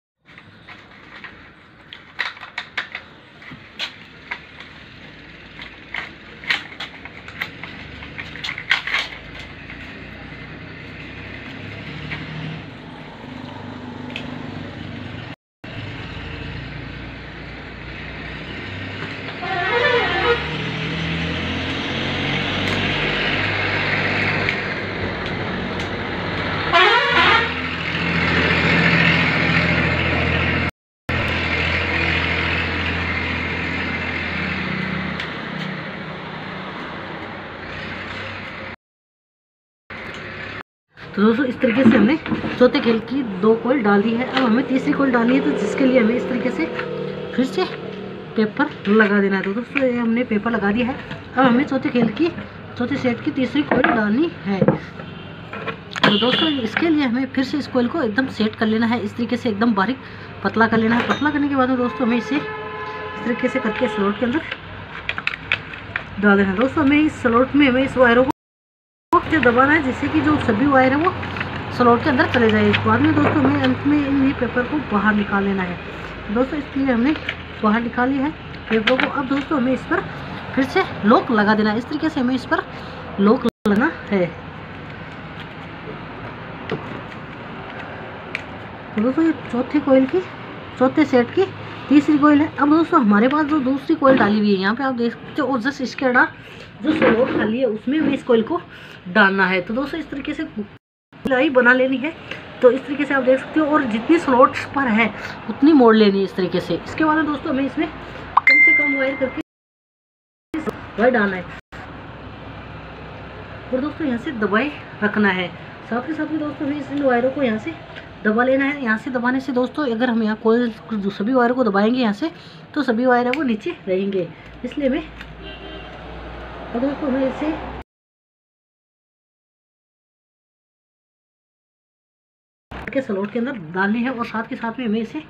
तो दोस्तों इस तरीके से हमने चौथे खेल की 2 कोयल डाल दी है। अब हमें तीसरी कोयल डालनी है, तो जिसके लिए हमें इस तरीके से फिर से पेपर लगा देना है। तो दोस्तों ये हमने पेपर लगा दिया है। अब हमें चौथे सेट की तीसरी कोयल डालनी है। तो दोस्तों इसके लिए हमें फिर से इस कोयल को एकदम सेट कर लेना है, इस तरीके से एकदम बारीक पतला कर लेना है। पतला करने के बाद में दोस्तों हमें इसे इस तरीके से करके स्लॉट के अंदर डाल देना है। दोस्तों हमें इस स्लॉट में हमें इस वायरों को दबाना है, जिससे कि जो सभी वायर है वो स्लॉट के अंदर चले जाए। बाद में दोस्तों हमें अंत में इन पेपर को बाहर निकाल लेना है। दोस्तों इसलिए हमने बाहर निकाल लिया है पेपरों को। अब दोस्तों हमें इस पर फिर से लॉक लगा देना है, इस तरीके से हमें इस पर लॉक लगाना है। तो दोस्तों ये चौथे सेट की तीसरी कोयल है। अब दोस्तों हमारे पास जो दूसरी कोयल डाली हुई है यहाँ पे आप देख सकते हो, और जस्ट इसके अड़ा जो स्लॉट खाली है उसमें हमें इस कोयल को डालना है। तो दोस्तों इस तरीके से सिलाई बना लेनी है। तो इस तरीके से आप देख सकते हो, और जितनी स्लॉट्स पर है उतनी मोड़ लेनी है इस तरीके से। इसके बाद दोस्तों हमें इसमें कम से कम वायर करके वायर डालना है, और दोस्तों यहाँ से दबाए रखना है। साथ ही साथ में दोस्तों हमें इन वायरों को यहाँ से दबा लेना है। यहाँ से दबाने से दोस्तों अगर हम यहाँ कोयल सभी वायरों को दबाएंगे यहाँ से, तो सभी वायर है वो नीचे रहेंगे। इसलिए हमें दोस्तों हमें इसे के स्लॉट के अंदर डालनी है, और साथ के साथ में हमें इसे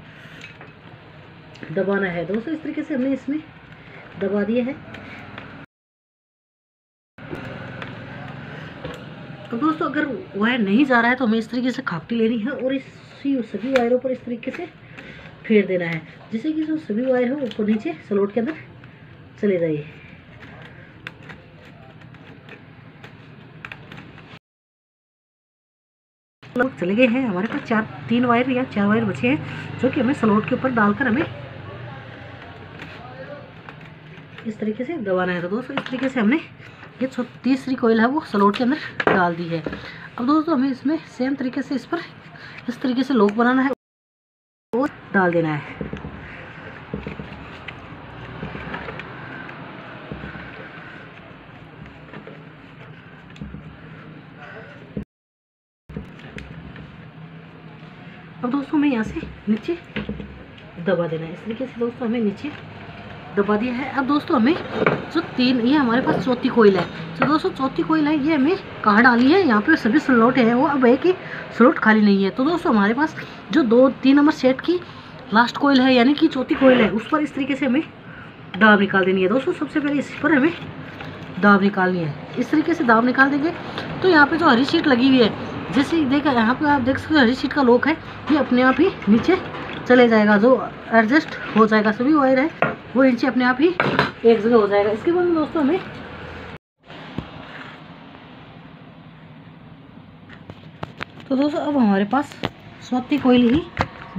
दबाना है। दोस्तों इस तरीके से हमने इसमें दबा दिया है। तो दोस्तों अगर वायर नहीं जा रहा है तो हमें इस तरीके से खापटी लेनी है, और इसी सभी वायरों पर इस तरीके से फेर देना है, जिससे कि जो सभी वायर है वो ऊपर नीचे स्लॉट के अंदर चले जाए। चले गए हैं। हमारे पास 3 वायर या 4 वायर बचे हैं, जो कि हमें स्लॉट के ऊपर डालकर हमें इस तरीके से दबाना है। तो दोस्तों इस तरीके से हमने ये तीसरी कोयल है वो स्लॉट के अंदर डाल दी है। अब दोस्तों हमें इसमें सेम तरीके से इस पर इस तरीके से लॉक बनाना है और डाल देना है। अब दोस्तों हमें यहाँ से नीचे दबा देना है, इस तरीके से दोस्तों हमें नीचे दबा दिया है। अब दोस्तों हमें जो ये हमारे पास चौथी कोयल है, तो दोस्तों चौथी कोयल है ये हमें कहाँ डाली है, यहाँ पे सभी स्लॉट है वो, अब एक ही स्लॉट खाली नहीं है। तो दोस्तों हमारे पास जो 3 नंबर सेट की लास्ट कोयल है, यानी कि चौथी कोयल है, उस पर इस तरीके से हमें दाब निकाल देनी है। दोस्तों सबसे पहले इस पर हमें दाब निकालनी है। इस तरीके से दाब निकाल देंगे तो यहाँ पे जो हरी शीट लगी हुई है, जैसे देखा यहाँ पे आप देख सकते हो हरी शीट का लॉक है, ये अपने आप ही नीचे चले जाएगा, जो एडजस्ट हो जाएगा। सभी वायर है वो नीचे अपने आप ही एक जगह हो जाएगा। इसके बाद दोस्तों हमें तो दोस्तों अब हमारे पास चौथी कोयल ही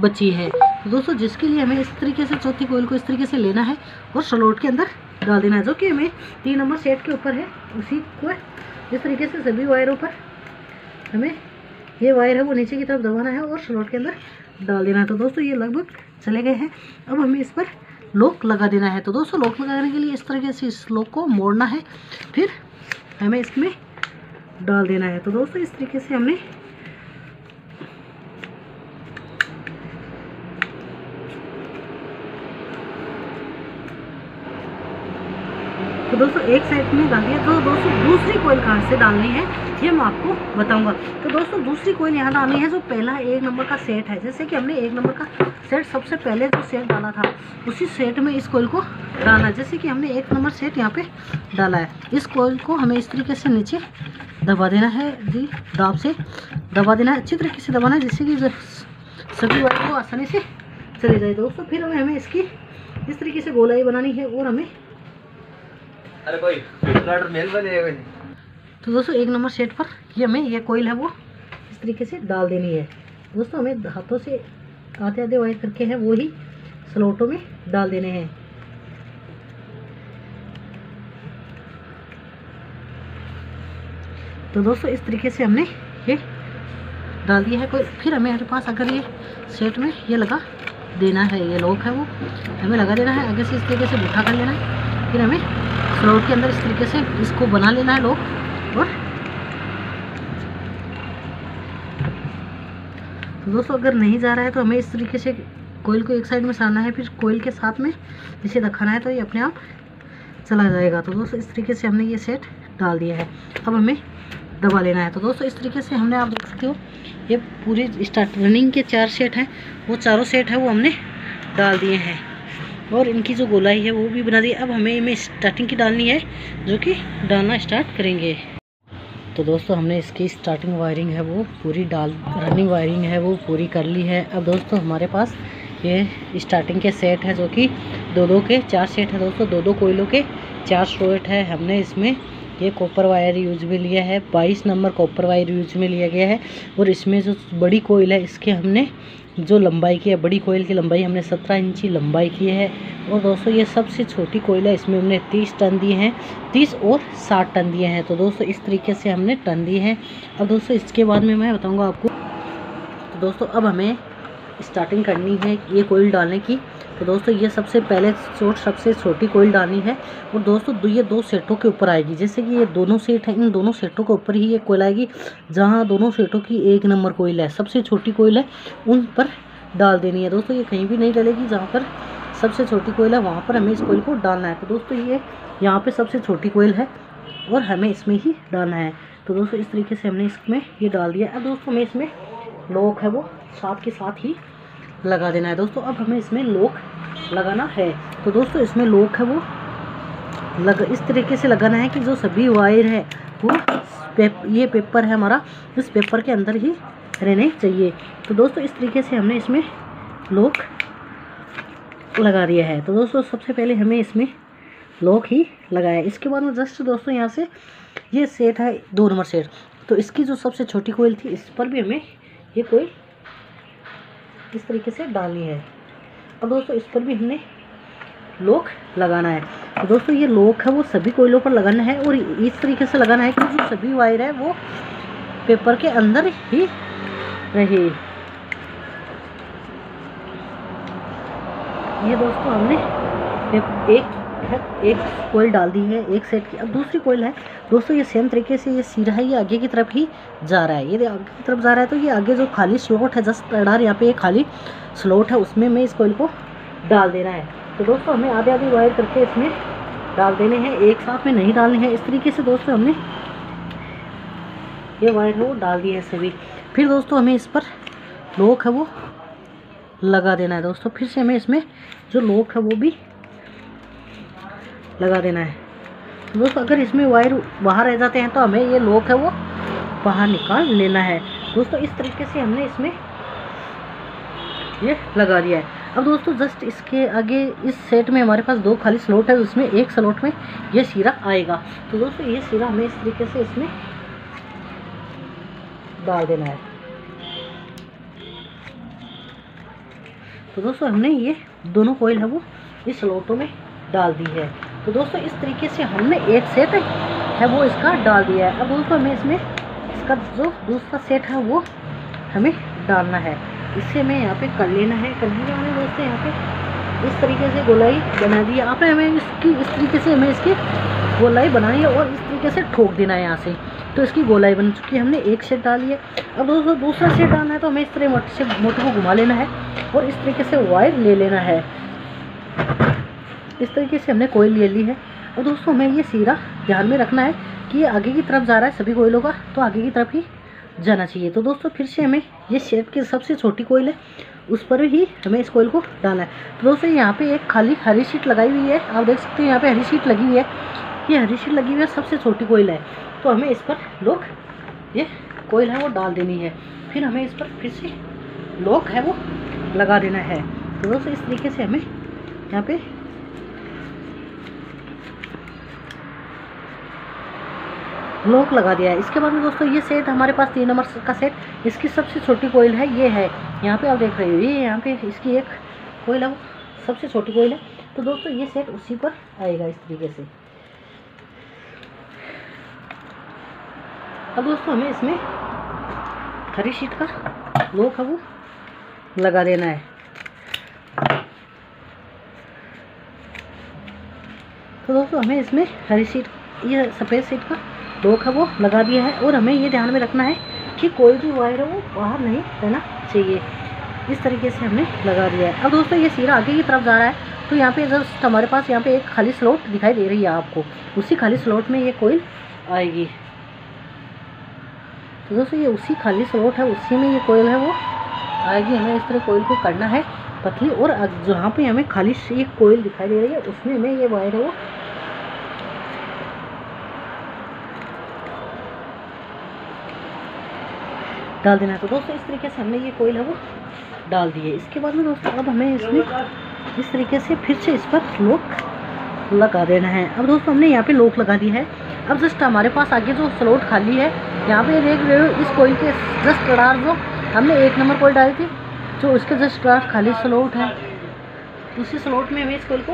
बची है। तो दोस्तों जिसके लिए हमें इस तरीके से चौथी कोयल को इस तरीके से लेना है और स्लॉट के अंदर डाल देना है, जो कि हमें 3 नंबर सेट के ऊपर है। उसी को इस तरीके से सभी वायरों पर हमें ये वायर है वो नीचे की तरफ दबाना है और स्लॉट के अंदर डाल देना है। तो दोस्तों ये लगभग चले गए हैं। अब हमें इस पर लॉक लगा देना है। तो दोस्तों लॉक लगाने के लिए इस तरीके से इस लॉक को मोड़ना है, फिर हमें इसमें डाल देना है। तो दोस्तों इस तरीके से हमने तो दोस्तों एक साइड में डाल दिया। तो दोस्तों दूसरी कोयल कहाँ से डालनी है ये मैं आपको बताऊंगा। तो दोस्तों दूसरी कोयल यहाँ डालनी है जो पहला 1 नंबर का सेट है। जैसे कि हमने 1 नंबर का सेट सबसे पहले जो सेट डाला था उसी सेट में इस कोयल को डालना है। जैसे कि हमने 1 नंबर सेट यहाँ पे डाला है, इस कोयल को हमें इस तरीके से नीचे दबा देना है जी, दाब से दबा देना है, अच्छी तरीके से दबाना है जिससे कि सभी वायर को आसानी से चले जाए। दोस्तों फिर हमें इसकी इस तरीके से गोलाई बनानी है और हमें तो दोस्तों 1 नंबर सेट पर ये हमें ये कोयल है वो इस तरीके से डाल देनी है। दोस्तों हमें हाथों से आधे आधे वायर करके है वो ही स्लॉटों में डाल देने हैं। तो दोस्तों इस तरीके से हमने ये डाल दिया है कोई। फिर हमें हमारे पास अगर ये सेट में ये लगा देना है, ये लॉक है वो हमें लगा देना है, आगे से इस तरीके से बिठा कर लेना है। फिर हमें स्लॉट के अंदर इस तरीके से इसको बना लेना है लॉक। और तो दोस्तों अगर नहीं जा रहा है तो हमें इस तरीके से कोयल को एक साइड में सारना है, फिर कोयल के साथ में इसे रखना है तो ये अपने आप चला जाएगा। तो दोस्तों इस तरीके से हमने ये सेट डाल दिया है, अब हमें दबा लेना है। तो दोस्तों इस तरीके से हमने, आप देख सकते हो ये पूरी स्टार्ट रनिंग के 4 सेट हैं, वो चारों सेट है वो हमने डाल दिए हैं और इनकी जो गोलाई है वो भी बना दी। अब हमें स्टार्टिंग की डालनी है जो कि डालना स्टार्ट करेंगे। तो दोस्तों हमने इसकी स्टार्टिंग वायरिंग है वो पूरी रनिंग वायरिंग है वो पूरी कर ली है। अब दोस्तों हमारे पास ये स्टार्टिंग के सेट है जो कि 2-2 के 4 सेट है। दोस्तों 2-2 कोयलों के 4 सेट है। हमने इसमें ये कॉपर वायर यूज में लिया है, 22 नंबर कॉपर वायर यूज में लिया गया है। और इसमें जो बड़ी कोयल है इसके हमने जो लंबाई की है, बड़ी कोयल की लंबाई हमने 17 इंची लंबाई की है। और दोस्तों ये सबसे छोटी कोयल है, इसमें हमने 30 टन दिए हैं, 30 और 60 टन दिए हैं। तो दोस्तों इस तरीके से हमने टन दिए हैं। अब दोस्तों इसके बाद में मैं बताऊंगा आपको। तो दोस्तों अब हमें स्टार्टिंग करनी है ये कोयल डालने की। तो दोस्तों ये सबसे पहले सबसे छोटी कोयल डालनी है। और दोस्तों ये 2 सेटों के ऊपर आएगी, जैसे कि ये दोनों सेट हैं, इन दोनों सेटों के ऊपर ही ये कोयल आएगी। जहाँ दोनों सेटों की 1 नंबर कोयल है, सबसे छोटी कोयल है, उन पर डाल देनी है। दोस्तों ये कहीं भी नहीं डलेगी, जहाँ पर सबसे छोटी कोयल है वहाँ पर हमें इस कोयल को डालना है। तो दोस्तों ये यहाँ पर सबसे छोटी कोयल है और हमें इसमें ही डालना है। तो दोस्तों इस तरीके से हमने इसमें ये डाल दिया। अब दोस्तों हमें इसमें लॉक है वो साथ के साथ ही लगा देना है। दोस्तों अब हमें इसमें लॉक लगाना है। तो दोस्तों इसमें लॉक है वो इस तरीके से लगाना है कि जो सभी वायर है वो ये पेपर है हमारा, इस पेपर के अंदर ही रहने चाहिए। तो दोस्तों इस तरीके से हमने इसमें लॉक लगा दिया है। तो दोस्तों सबसे पहले हमें इसमें लॉक ही लगाया। इसके बाद में जस्ट दोस्तों यहाँ से ये सेट है 2 नंबर सेट, तो इसकी जो सबसे छोटी कोयल थी इस पर भी हमें ये कोयल इस तरीके से डालनी है। अब दोस्तों इस पर भी हमने लॉक लगाना है। तो दोस्तों ये लॉक है वो सभी कोयलों पर लगाना है और इस तरीके से लगाना है कि जो सभी वायर है वो पेपर के अंदर ही रहे। ये दोस्तों हमने एक कोयल डाल दी है एक सेट की। अब दूसरी कोयल है दोस्तों, ये सेम तरीके से ये सीधा है, ये आगे की तरफ ही जा रहा है, ये आगे की तरफ जा रहा है। तो ये आगे जो खाली स्लॉट है जस्ट अडार यहाँ पे ये खाली स्लॉट है, उसमें मैं इस कोयल को डाल देना है। तो दोस्तों हमें आधे आधे वायर करके इसमें डाल देने हैं, एक साथ में नहीं डालने हैं। इस तरीके से दोस्तों हमने ये वायर है वो डाल दिए हैं सभी। फिर दोस्तों हमें इस पर लॉक है वो लगा देना है। दोस्तों फिर से हमें इसमें जो लॉक है वो भी लगा देना है। तो दोस्तों अगर इसमें वायर बाहर रह जाते हैं तो हमें ये लॉक है वो बाहर निकाल लेना है। दोस्तों इस तरीके से हमने इसमें ये लगा दिया है। अब दोस्तों जस्ट इसके आगे इस सेट में हमारे पास 2 खाली स्लॉट है, उसमें एक स्लॉट में ये सिरा आएगा। तो दोस्तों ये सिरा हमें इस तरीके से इसमें डाल देना है। तो दोस्तों हमने ये दोनों कोयल है वो इस स्लॉटों में डाल दी है। तो दोस्तों इस तरीके से हमने एक सेट है वो इसका डाल दिया है। अब दोस्तों हमें इसमें इसका जो दूसरा सेट है वो हमें डालना है। इससे हमें यहाँ पे कर लेना है। कर लिया हमने दोस्तों यहाँ पे इस तरीके से गोलाई बना दी है। यहाँ पे हमें इसकी इस तरीके से हमें इसकी गोलाई बनानी है और इस तरीके से ठोक देना है यहाँ से। तो इसकी गोलाई बन चुकी है, हमने एक सेट डाली है। अब दोस्तों दूसरा सेट डालना है तो हमें इस तरह मोटर को घुमा लेना है और इस तरीके से वायर ले लेना है। इस तरीके से हमने कोयल ले ली है। और दोस्तों हमें ये सीरा ध्यान में रखना है कि ये आगे की तरफ जा रहा है सभी कोयलों का, तो आगे की तरफ ही जाना चाहिए। तो दोस्तों फिर से हमें ये शेप की सबसे छोटी कोयल है उस पर ही हमें इस कोयल को डालना है। तो दोस्तों यहाँ पे एक खाली हरी शीट लगाई हुई है, आप देख सकते हो यहाँ पे हरी शीट लगी हुई है, ये हरी शीट लगी हुई है, सबसे छोटी कोयल है। तो हमें इस पर लॉक ये कोयल है वो डाल देनी है, फिर हमें इस पर फिर से लॉक है वो लगा देना है। तो दोस्तों इस तरीके से हमें यहाँ पे लॉक लगा दिया है। इसके बाद में दोस्तों ये सेट हमारे पास 3 नंबर का सेट, इसकी सबसे छोटी कोयल है ये है, यहाँ पे आप देख रहे हो ये यहाँ पे इसकी एक कोयल है वो सबसे छोटी कोयल है। तो दोस्तों ये सेट उसी पर आएगा इस तरीके से। अब दोस्तों हमें इसमें हरी शीट का लॉक है वो लगा देना है। तो दोस्तों हमें इसमें हरी शीट ये सफ़ेद शीट का लॉक है वो लगा दिया है, और हमें ये ध्यान में रखना है कि कोई भी वायर है वो बाहर नहीं रहना चाहिए। इस तरीके से हमने लगा दिया है। अब दोस्तों ये सीरा आगे की तरफ जा रहा है, तो यहाँ पे जस्ट हमारे पास यहाँ पे एक खाली स्लॉट दिखाई दे रही है आपको, उसी खाली स्लॉट में ये कोयल आएगी। तो दोस्तों ये उसी खाली स्लॉट है, उसी में ये कोयल है वो आएगी। हमें इस तरह कोयल को करना है पतली, और जहाँ पे हमें खाली ये कोयल दिखाई दे रही है उसमें हमें ये वायर है वो डाल देना है। तो दोस्तों इस तरीके से हमने ये कोयल है वो डाल दी है। इसके बाद में दोस्तों अब हमें इसमें इस तरीके से फिर से इस पर लॉक लगा देना है। अब दोस्तों हमने यहाँ पे लॉक लगा दिया है। अब जस्ट हमारे पास आगे जो स्लॉट खाली है यहाँ पे देख रहे हो, इस कोयल के जस्ट कड़ार जो हमने 1 नंबर कोयल डाली थी, जो उसके जस्ट कड़ार खाली स्लॉट है, उसी स्लॉट में हमें इस कोयल को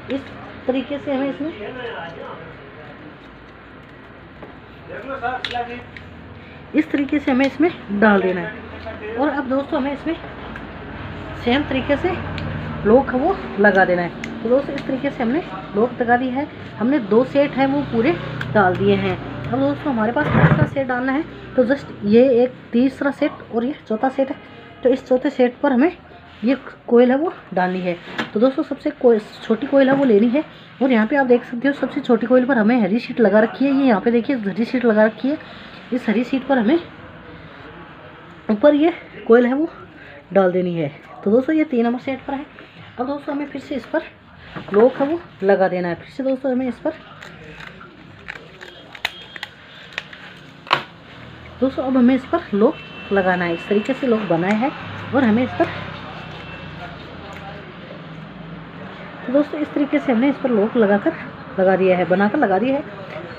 इस तरीके से हमें इसमें इस तरीके से हमें इसमें डाल देना है। और अब दोस्तों हमें इसमें सेम तरीके से लॉक है वो लगा देना है। तो दोस्तों इस तरीके से हमने लॉक लगा दी है, हमने 2 सेट है वो पूरे डाल दिए हैं। अब दोस्तों हमारे पास तीसरा सेट डालना है, तो जस्ट ये एक तीसरा सेट और ये चौथा सेट है, तो इस चौथे सेट पर हमें ये कोयल है वो डालनी है। तो दोस्तों सबसे छोटी कोयल है वो लेनी है, और यहाँ पे आप देख सकते हो सबसे छोटी कोयल पर हमें हरी शीट लगा रखी है, ये यहाँ पे देखिए हरी शीट लगा रखी है। इस हरी शीट पर हमें ऊपर ये कोयल है वो डाल देनी है। तो दोस्तों ये 3 नंबर सेट पर है। अब दोस्तों हमें फिर से इस पर लॉक है वो लगा देना है। फिर से दोस्तों हमें इस पर दोस्तों अब हमें इस पर लॉक लगाना है। इस तरीके से लॉक बनाया है, और हमें इस पर तो दोस्तों इस तरीके से हमने इस पर लॉक लगा दिया है, बनाकर लगा दिया है।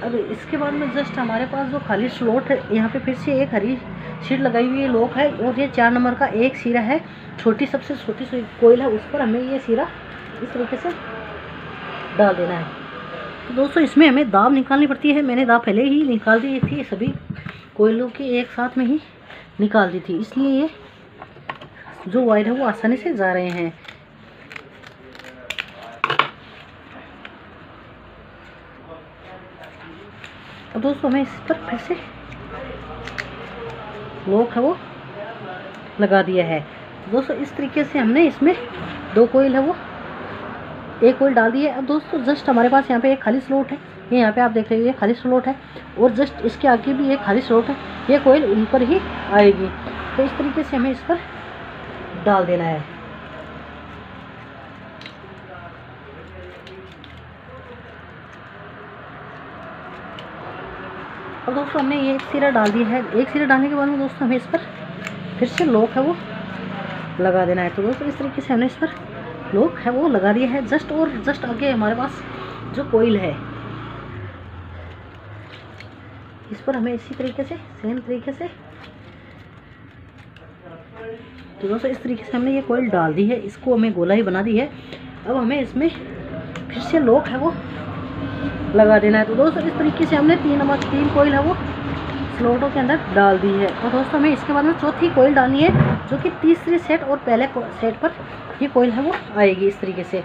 अब इसके बाद में जस्ट हमारे पास जो खाली स्लॉट है यहाँ पे फिर से एक हरी शीट लगाई हुई है, लॉक है, और ये 4 नंबर का एक सीरा है, सबसे छोटी कोयल है, उस पर हमें ये सीरा इस तरीके से डाल देना है। तो दोस्तों इसमें हमें दाब निकालनी पड़ती है, मैंने दाब पहले ही निकाल दी थी, सभी कोयलों की एक साथ में ही निकाल दी थी, इसलिए ये जो वायर है वो आसानी से जा रहे हैं। अब दोस्तों हमें इस पर फिर से लॉक है वो लगा दिया है। दोस्तों इस तरीके से हमने इसमें 2 कोयल है वो एक कोयल डाल दी है। अब दोस्तों जस्ट हमारे पास यहाँ पे एक खाली स्लॉट है, ये यहाँ पे आप देख रहे हो ये खाली स्लॉट है, और जस्ट इसके आगे भी एक खाली स्लॉट है, ये कोयल इन पर ही आएगी। तो इस तरीके से हमें इस पर डाल देना है। अब दोस्तों हमने ये एक सिरा डाल दिया है। एक सिरा डालने के बाद में दोस्तों हमें इस पर फिर से लॉक है वो लगा देना है। तो दोस्तों इस तरीके से हमने इस पर लॉक है वो लगा दिया है। जस्ट आगे हमारे पास जो कोयल है इस पर हमें इसी तरीके से सेम तरीके से तो दोस्तों इस तरीके से हमने ये कोयल डाल दी है, इसको हमें गोला ही बना दी है। अब हमें इसमें फिर से लॉक है वो लगा देना है। तो दोस्तों इस तरीके से हमने 3 कोयल है वो स्लॉटों के अंदर डाल दी है। और दोस्तों हमें इसके बाद में चौथी कोयल डालनी है, जो कि तीसरे सेट और पहले सेट पर ये कोयल है वो आएगी इस तरीके से।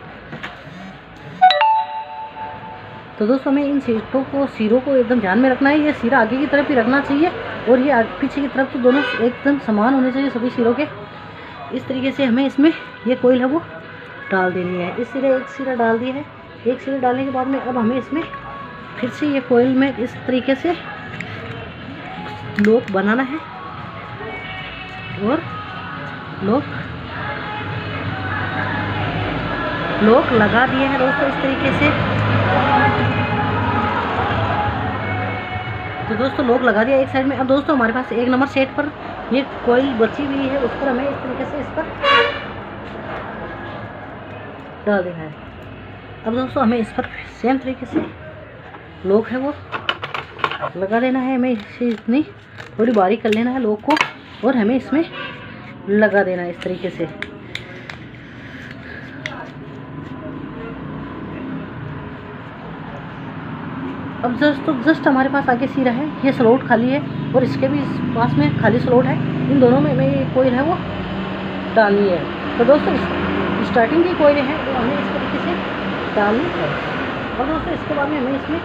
तो दोस्तों हमें इन सिरों को एकदम ध्यान में रखना है। ये सिरा आगे की तरफ ही रखना चाहिए और ये पीछे की तरफ तो दोनों एकदम समान होने चाहिए सभी सिरों के। इस तरीके से हमें इसमें ये कोयल है वो डाल देनी है। इस सिरे एक सिरा डाल दिया है। एक सिरा डालने के बाद में अब हमें इसमें फिर से ये कोयल में इस तरीके से लॉक बनाना है और लॉक लगा दिए हैं दोस्तों इस तरीके से। तो दोस्तों लॉक लगा दिया एक साइड में। अब दोस्तों हमारे पास 1 नंबर सेट पर ये कोयल बची हुई है, उस पर हमें इस तरीके से इस पर डाल देना है। अब दोस्तों हमें इस पर सेम तरीके से लॉक है वो लगा देना है। हमें इसे इतनी थोड़ी बारीक कर लेना है लॉक को और हमें इसमें लगा देना है इस तरीके से। अब जस्ट हमारे पास आगे सिरा है, ये स्लॉट खाली है और इसके भी पास में खाली स्लॉट है। इन दोनों में हमें ये कोयल है वो डालनी है। तो दोस्तों स्टार्टिंग की कोयल है वो हमें इस तरीके से डालनी है। और दोस्तों इसके बाद में हमें इसमें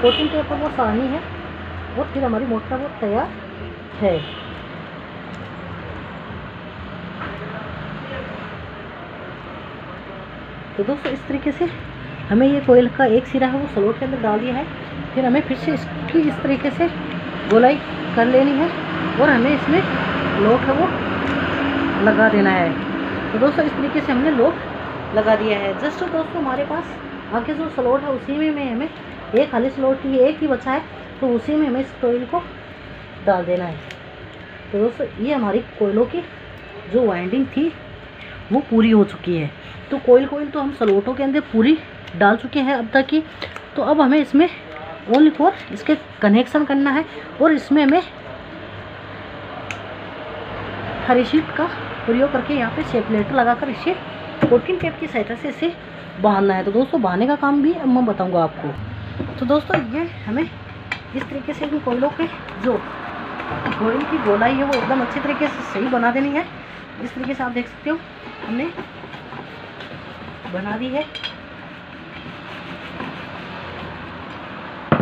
14 टेप पर वो सारनी है और फिर हमारी मोटर वो तैयार है। तो दोस्तों इस तरीके से हमें ये कोयल का एक सिरा है वो स्लॉट के अंदर डाल दिया है। फिर हमें फिर से इसकी इस तरीके से गोलाई कर लेनी है और हमें इसमें लॉक है वो लगा देना है। तो दोस्तों इस तरीके से हमने लॉक लगा दिया है। जस्ट दोस्तों हमारे पास आगे जो स्लॉट है उसी में हमें एक खाली स्लॉट ही एक ही बचा है, तो उसी में हमें इस कोयल को डाल देना है। तो दोस्तों ये हमारी कोयलों की जो वाइंडिंग थी वो पूरी हो चुकी है। तो कोयल तो हम स्लॉटों के अंदर पूरी डाल चुके हैं अब तक की। तो अब हमें इसमें ओनली फॉर इसके कनेक्शन करना है और इसमें हमें हरी शीट का प्रयोग करके यहाँ पे सेपरेटर लगाकर इसे 14 टेप की सहायता से इसे बांधना है। तो दोस्तों बांधने का काम भी अब मैं बताऊँगा आपको। तो दोस्तों ये हमें इस तरीके से इन कोयलों के जो कोयल की गोलाई है वो एकदम अच्छी तरीके से सही बना देनी है। इस तरीके से आप देख सकते हो हमने बना दी है।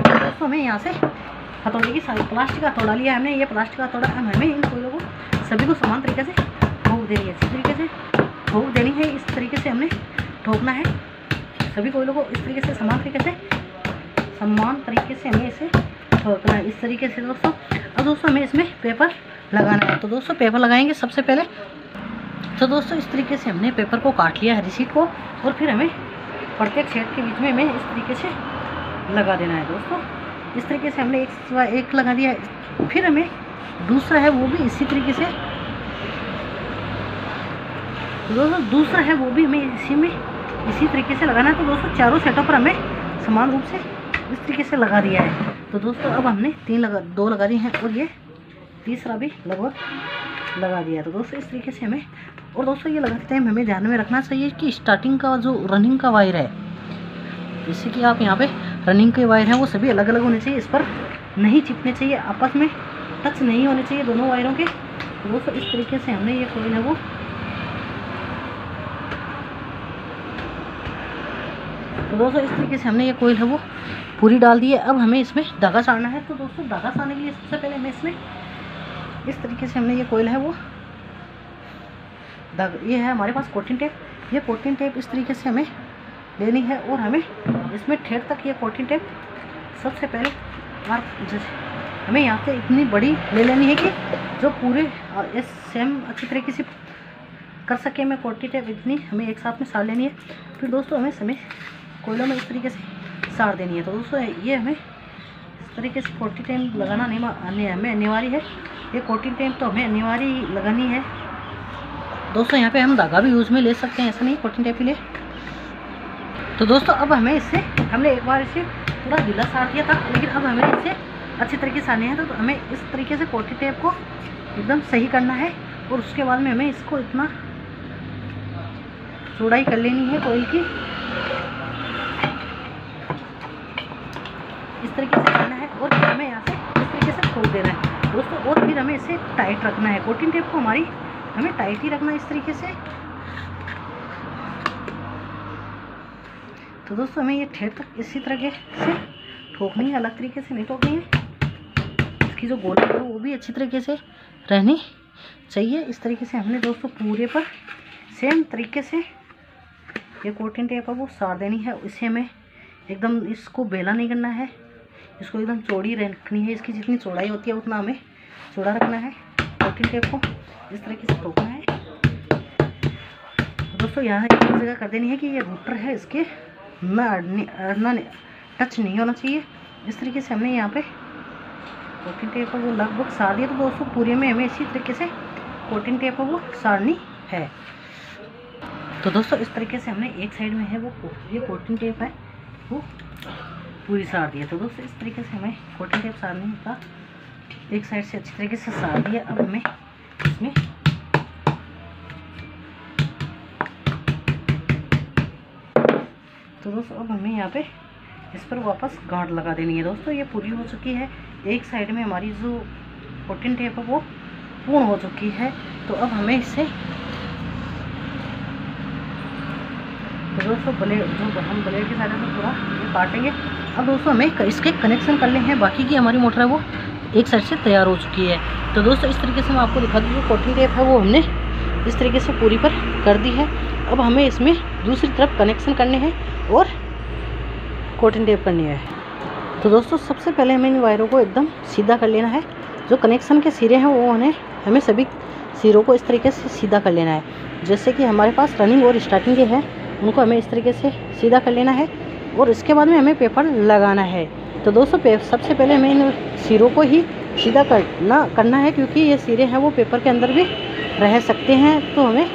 दोस्तों हमें यहाँ से हथौड़े की प्लास्टिक का हथौड़ा लिया है हमने। ये प्लास्टिक का हथौड़ा हमें इन कोयलों को सभी को समान तरीके से ठोक देनी है। इस तरीके से ठोक देनी है, इस तरीके से हमने ठोकना है सभी कोयलों को। इस तरीके से समान तरीके से हमें इसे ठोकना है इस तरीके से दोस्तों। अब दोस्तों हमें इसमें पेपर लगाना है। तो दोस्तों पेपर लगाएंगे सबसे पहले। तो दोस्तों इस तरीके से हमने पेपर को काट लिया है रिसीट को और फिर हमें प्रत्येक सेट के बीच में हमें इस तरीके से लगा देना है। दोस्तों इस तरीके से हमने एक लगा दिया है। फिर हमें दूसरा है वो भी इसी तरीके से, दोस्तों दूसरा है वो भी हमें इसी तरीके से लगाना है। तो दोस्तों चारों सेटों पर हमें समान रूप से इस तरीके से लगा दिया है। तो दोस्तों अब हमने 2 लगा दी हैं और ये तीसरा भी लगभग लगा दिया। तो दोस्तों इस तरीके से हमें, और दोस्तों ये लगाते टाइम हमें ध्यान में रखना चाहिए कि स्टार्टिंग का जो रनिंग का वायर है, जैसे कि आप यहाँ पे रनिंग के वायर हैं वो सभी अलग अलग होने चाहिए। इस पर नहीं चिपने चाहिए, आपस में टच नहीं होने चाहिए दोनों वायरों के। तो दोस्तों इस तरीके से हमने ये कोयल है वो कोयल है वो पूरी डाल दी है। अब हमें इसमें धागा साड़ना है। तो दोस्तों धागा साड़ने के लिए सबसे पहले हमें इसमें इस तरीके से हमने ये कोयल है वो ये है हमारे पास 14 टेप। ये 14 टेप इस तरीके से हमें लेनी है और हमें इसमें ठेठ तक ये 14 टेप सबसे पहले हमें यहाँ से इतनी बड़ी ले लेनी है कि जो पूरे सेम अच्छी तरीके से कर सके। हमें 14 टेप इतनी हमें एक साथ में साड़ लेनी है। फिर दोस्तों हमें कोयलों में इस तरीके से साड़ देनी है। तो दोस्तों ये हमें इस तरीके से 14 टेप लगाना हमें अनिवार्य है। ये 14 टेप तो हमें अनिवार्य लगानी है। दोस्तों यहाँ पे हम धागा भी यूज़ में ले सकते हैं, ऐसा नहीं 14 टेप ही ले। तो दोस्तों अब हमें हमने एक बार इसे पूरा ढीला साड़ दिया था, लेकिन अब हमें इसे अच्छी तरीके से साड़नी है। तो हमें इस तरीके से 14 टेप को एकदम सही करना है और उसके बाद में हमें इसको इतना चौड़ाई कर लेनी है कोयल की, इस तरीके से करना है और फिर हमें यहाँ से इस तरीके से खोल देना है दोस्तों। और फिर हमें इसे टाइट रखना है। 14 टेप को हमें टाइट ही रखना है इस तरीके से। तो दोस्तों हमें ये ठेठ तक इसी तरीके से ठोकनी है, अलग तरीके से नहीं ठोकनी है। इसकी जो गोली है वो भी अच्छी तरीके से रहनी चाहिए। इस तरीके से हमने दोस्तों पूरे पर सेम तरीके से ये 14 टेप है वो सार देनी है। इसे हमें एकदम इसको बेला नहीं करना है, इसको एकदम चौड़ी रखनी है। इसकी जितनी चौड़ाई होती है उतना हमें चौड़ा रखना है। 14 टेप को इस तरीके से ठोकना है। दोस्तों यहाँ एक जगह कर देनी है कि ये रूटर है, इसके ना टच नहीं होना चाहिए। इस तरीके से हमने यहाँ पे 14 टेप है वो लगभग सार दिया। तो दोस्तों पूरे में हमें इसी तरीके से 14 टेप है वो सारनी है। तो दोस्तों इस तरीके से हमने एक साइड में है वो ये 14 टेप है वो पूरी सार दी है। तो दोस्तों इस तरीके से हमें 14 टेप सारनी का एक साइड से अच्छी तरीके से सार दिया। अब हमें इसमें तो दोस्तों अब हमें यहाँ पे इस पर वापस गांठ लगा देनी है। दोस्तों ये पूरी हो चुकी है। एक साइड में हमारी जो 14 टेप है वो पूर्ण हो चुकी है। तो अब हमें इसे तो दोस्तों ब्लेड जो हम ब्लेड के साथ में पूरा ये काटेंगे। अब दोस्तों हमें इसके कनेक्शन करने हैं। बाकी की हमारी मोटर है वो एक साइड से तैयार हो चुकी है। तो दोस्तों इस तरीके से मैं आपको दिखा दूँ, जो 14 टेप है वो हमने इस तरीके से पूरी पर कर दी है। अब हमें इसमें दूसरी तरफ कनेक्शन करने हैं और 14 टेप करनी है। तो दोस्तों सबसे पहले हमें इन वायरों को एकदम सीधा कर लेना है। जो कनेक्शन के सिरे हैं वो हमें सभी सिरों को इस तरीके से सीधा कर लेना है। जैसे कि हमारे पास रनिंग और स्टार्टिंग के हैं उनको हमें इस तरीके से सीधा कर लेना है और इसके बाद में हमें पेपर लगाना है। तो दोस्तों सबसे पहले हमें इन सिरों को ही सीधा करना है, क्योंकि ये सिरे हैं वो पेपर के अंदर भी रह सकते हैं तो हमें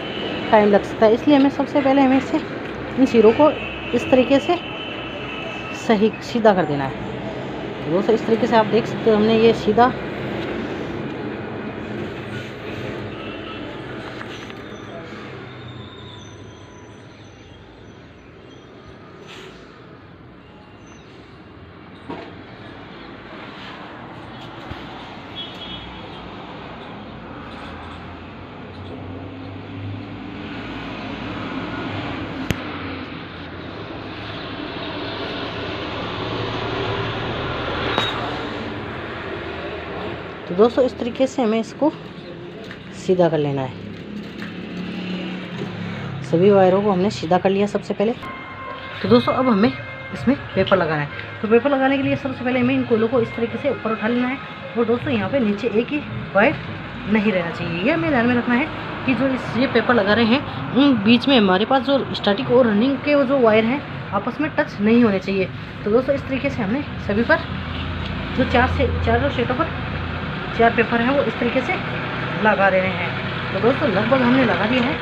टाइम लग सकता है। इसलिए हमें सबसे पहले हमें इसे इन सिरों को इस तरीके से सही सीधा कर देना है। तो दोस्तों इस तरीके से आप देख सकते हो हमने ये सीधा तो दोस्तों इस तरीके से हमें इसको सीधा कर लेना है। सभी वायरों को हमने सीधा कर लिया सबसे पहले। तो दोस्तों अब हमें इसमें पेपर लगाना है। तो पेपर लगाने के लिए सबसे पहले हमें इन कोयलों को इस तरीके से ऊपर उठा लेना है। और दोस्तों यहाँ पे नीचे एक ही वायर नहीं रहना चाहिए, ये हमें ध्यान में रखना है कि जो ये पेपर लगा रहे हैं उन बीच में हमारे पास जो स्टैटिक और रनिंग के जो वायर हैं आपस में टच नहीं होने चाहिए। तो दोस्तों इस तरीके से हमने सभी पर जो चार सेटों पर 4 पेपर हैं वो इस तरीके से लगा रहे हैं। तो दोस्तों लगभग हमने लगा दिए हैं।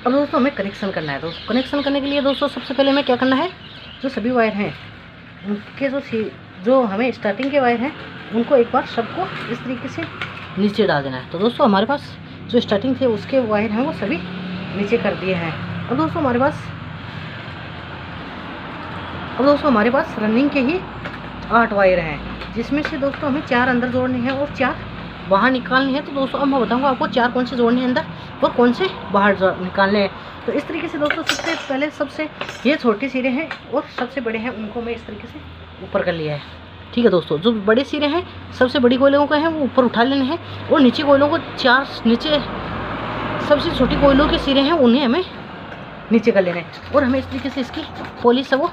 अब दोस्तों हमें कनेक्शन करना है। दोस्तों कनेक्शन करने के लिए दोस्तों सबसे पहले हमें क्या करना है, जो सभी वायर हैं उनके जो हमें स्टार्टिंग के वायर हैं उनको एक बार सबको इस तरीके से नीचे डाल देना है। तो दोस्तों हमारे पास जो स्टार्टिंग थे उसके वायर हैं वो सभी नीचे कर दिए हैं। अब दोस्तों हमारे पास रनिंग के ही 8 वायर हैं, जिसमें से दोस्तों हमें 4 अंदर जोड़ने हैं और 4 बाहर निकालने हैं। तो दोस्तों अब मैं बताऊंगा आपको 4 कौन से जोड़ने हैं अंदर और कौन से बाहर निकालने हैं। तो इस तरीके से दोस्तों सबसे पहले ये छोटे सिरे हैं और सबसे बड़े हैं उनको मैं इस तरीके से ऊपर कर लिया है। ठीक है दोस्तों, जो बड़े सिरे हैं सबसे बड़ी कोयलों का है वो ऊपर उठा लेने हैं और नीचे कोयलों को 4 नीचे सबसे छोटी कोयलों के सिरे हैं उन्हें हमें नीचे कर लेना है और हमें इस तरीके से इसकी पॉलिश है वो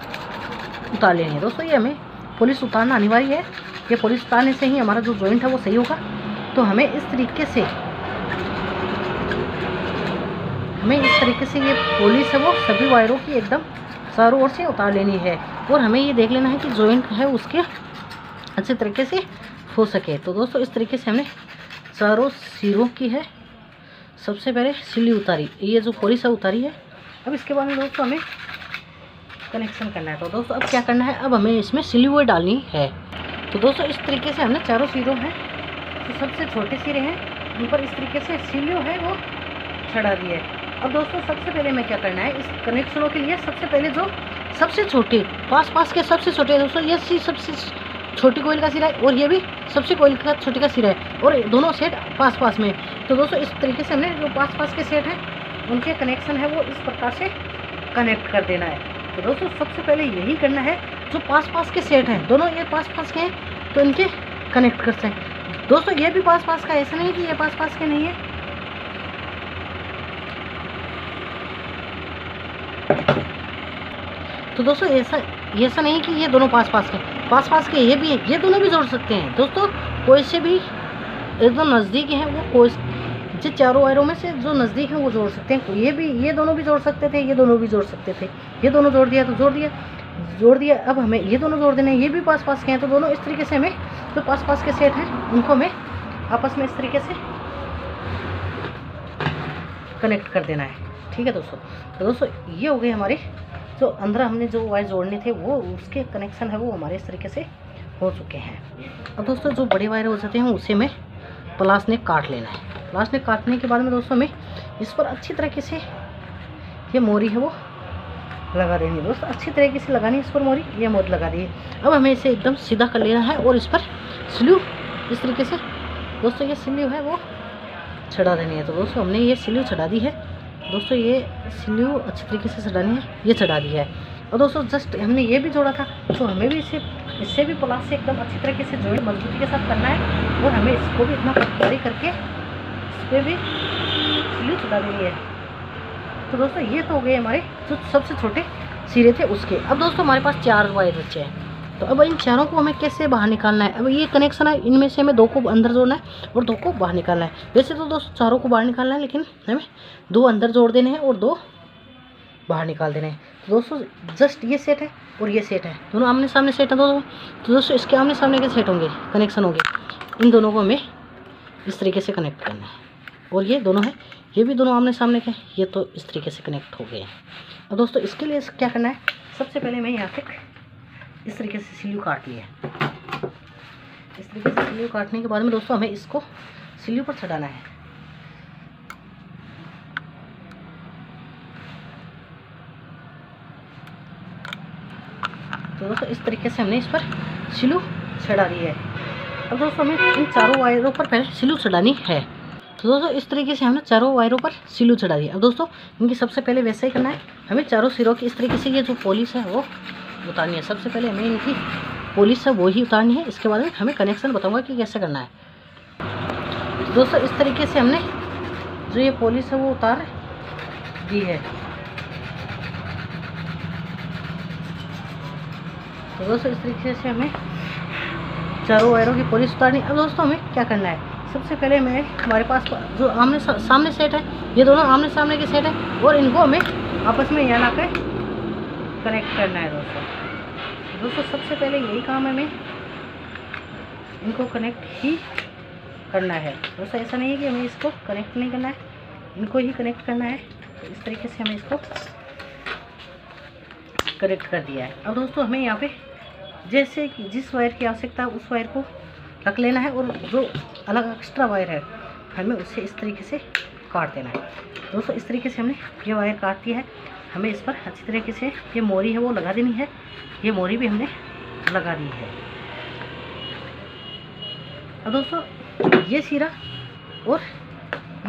उतार लेनी है। दोस्तों ये हमें पॉलिश उतारना अनिवार्य है। ये पॉलिश उतारने से ही हमारा जो जॉइंट है वो सही होगा। तो हमें इस तरीके से ये पॉलिश है वो सभी वायरों की एकदम चारों ओर से उतार लेनी है और हमें ये देख लेना है कि जॉइंट है उसके अच्छे तरीके से हो सके। तो दोस्तों इस तरीके से हमने चारों सिरों की है सबसे पहले सिल्ली उतारी, ये जो पॉलिश है उतारी है। अब इसके बाद में दोस्तों हमें कनेक्शन करना है। तो दोस्तों अब क्या करना है, अब हमें इसमें सिल्ली हुई डालनी है। तो दोस्तों इस तरीके से हमने चारों सिरों हैं तो सबसे छोटे सिरे हैं उन पर इस तरीके से सिल्लियों है वो चढ़ा दी है। अब दोस्तों सबसे पहले हमें क्या करना है, इस कनेक्शनों के लिए सबसे पहले जो सबसे छोटे पास के सबसे छोटे दोस्तों ये सबसे छोटी कोयल का सिरा है और ये भी सबसे कोयल का छोटी का सिरा है और दोनों सेट पास में। तो दोस्तों इस तरीके से हमने जो पास के सेट हैं उनके कनेक्शन है वो इस प्रकार से कनेक्ट कर देना है। तो दोस्तों सबसे पहले यही करना है, जो पास पास के सेट हैं दोनों ये पास पास के हैं तो इनके कनेक्ट कर सकते दोस्तों। ये भी पास पास का, ऐसा नहीं कि ये पास पास के नहीं है। तो दोस्तों ऐसा नहीं कि ये दोनों पास पास के ये भी है, ये दोनों भी जोड़ सकते हैं दोस्तों। कोई से भी एकदम नज़दीक हैं वो, कोई जो चारों वायरों में से जो नज़दीक हैं वो जोड़ सकते हैं। ये दोनों भी जोड़ सकते थे, ये दोनों भी जोड़ सकते थे। ये दोनों जोड़ दिया तो जोड़ दिया। अब हमें ये दोनों जोड़ देने हैं, ये भी पास पास के हैं। तो दोनों इस तरीके से हमें जो पास पास के सेट हैं उनको हमें आपस में इस तरीके से कनेक्ट कर देना है। ठीक है दोस्तों। तो दोस्तों ये हो गए हमारे जो अंदर हमने जो वायर जोड़ने थे वो उसके कनेक्शन है वो हमारे इस तरीके से हो चुके हैं। अब दोस्तों जो बड़े वायर हो जाते हैं उसे हमें प्लास ने काट लेना है। प्लास ने काटने के बाद में दोस्तों हमें इस पर अच्छी तरीके से ये मोरी है वो लगा देनी है दोस्तों। अच्छी तरीके से लगानी है इस पर मोरी, ये मोरी लगा दी है। अब हमें इसे एकदम सीधा कर लेना है और इस पर स्लीव इस तरीके से दोस्तों ये स्लीव है वो चढ़ा देनी है। तो दोस्तों हमने ये स्लीव चढ़ा दी है दोस्तों, ये स्लीव अच्छी तरीके से चढ़ानी है, ये चढ़ा दी है। और दोस्तों जस्ट हमने ये भी जोड़ा था तो हमें भी इससे भी प्लास से एकदम अच्छी तरीके से जोड़ मजबूती के साथ करना है। और हमें इसको भी इतना पतली करके इस पर भी स्लीव चढ़ा देनी है। तो दोस्तों ये तो हो गए हमारे जो सबसे छोटे सिरे थे उसके। अब दोस्तों हमारे पास 4 वायर बचे हैं। तो अब इन चारों को हमें कैसे बाहर निकालना है। अब ये कनेक्शन है, इनमें से हमें 2 को अंदर जोड़ना है और 2 को बाहर निकालना है। वैसे तो दोस्तों चारों को बाहर निकालना है, लेकिन हमें 2 अंदर जोड़ देने हैं और 2 बाहर निकाल देने हैं। तो दोस्तों जस्ट ये सेट है और ये सेट है, दोनों आमने सामने सेट है दोस्तों। तो दोस्तों इसके आमने सामने के सेट होंगे, कनेक्शन होंगे, इन दोनों को हमें इस तरीके से कनेक्ट करना है। और ये दोनों है, ये भी दोनों आमने सामने के, ये तो इस तरीके से कनेक्ट हो गए हैं। और दोस्तों इसके लिए क्या करना है, सबसे पहले मैं यहाँ पे इस तरीके से स्लीव काट लिया है। इस तरीके से स्लीव काटने के बाद में दोस्तों हमें इसको स्लीव पर चढ़ाना है। तो दोस्तों इस तरीके से हमने इस पर स्लीव चढ़ा दी है। अब दोस्तों हमें इन चारों वायरों पर पहले स्लीव चढ़ानी है। तो दोस्तों इस तरीके से हमने चारों वायरों पर स्लीव चढ़ा दी। अब दोस्तों इनकी सबसे पहले वैसा ही करना है, हमें चारों सिरों की इस तरीके से ये जो पॉलिश है वो उतारनी है। सबसे पहले हमें इनकी पॉलिश है वो ही उतारनी है, इसके बाद में हमें कनेक्शन बताऊंगा कि कैसे करना है। तो दोस्तों इस तरीके से हमने जो ये पॉलिश है वो उतार दी है। तो दोस्तों इस तरीके से हमें चारों वायरों की पॉलिश उतारनी। अब दोस्तों हमें क्या करना है, सबसे पहले हमारे पास जो आमने सामने सेट है, ये दोनों आमने सामने के सेट है और इनको हमें आपस में यहाँ लाकर कनेक्ट करना है दोस्तों। सबसे पहले यही काम है, हमें इनको कनेक्ट ही करना है दोस्तों। ऐसा नहीं है कि हमें इसको कनेक्ट नहीं करना है, इनको ही कनेक्ट करना है। तो इस तरीके से हमें इसको कनेक्ट कर दिया है। अब दोस्तों हमें यहाँ पे जैसे कि जिस वायर की आवश्यकता है उस वायर को रख लेना है और जो अलग एक्स्ट्रा वायर है हमें उसे इस तरीके से काट देना है दोस्तों। इस तरीके से हमने ये वायर काट दिया है, हमें इस पर अच्छी तरीके से ये मोरी है वो लगा देनी है। ये मोरी भी हमने लगा दी है। अब दोस्तों ये सिरा और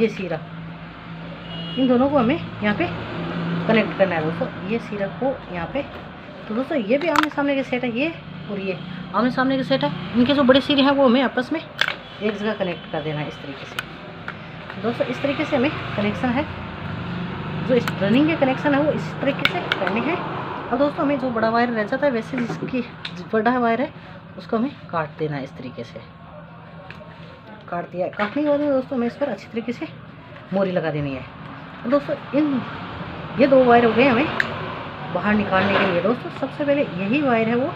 ये सिरा, इन दोनों को हमें यहाँ पे कनेक्ट करना है दोस्तों, ये सिरा को यहाँ पे। तो दोस्तों ये भी आमने सामने के सेट है, ये और ये आमने सामने के सेट है। इनके जो बड़े सिरे हैं वो हमें आपस में एक जगह कनेक्ट कर देना है इस तरीके से। तो दोस्तों इस तरीके से हमें कनेक्शन है, जो इस रनिंग के कनेक्शन है वो इस तरीके से करने हैं। अब दोस्तों हमें जो बड़ा वायर रह जाता है, वैसे जिसकी बड़ा वायर है उसको हमें काट देना है इस तरीके से। काट दिया, काटने के बाद में दोस्तों हमें इस पर अच्छी तरीके से मोरी लगा देनी है। अब दोस्तों ये 2 वायर हो गए हमें बाहर निकालने के लिए दोस्तों। सबसे पहले यही वायर है वो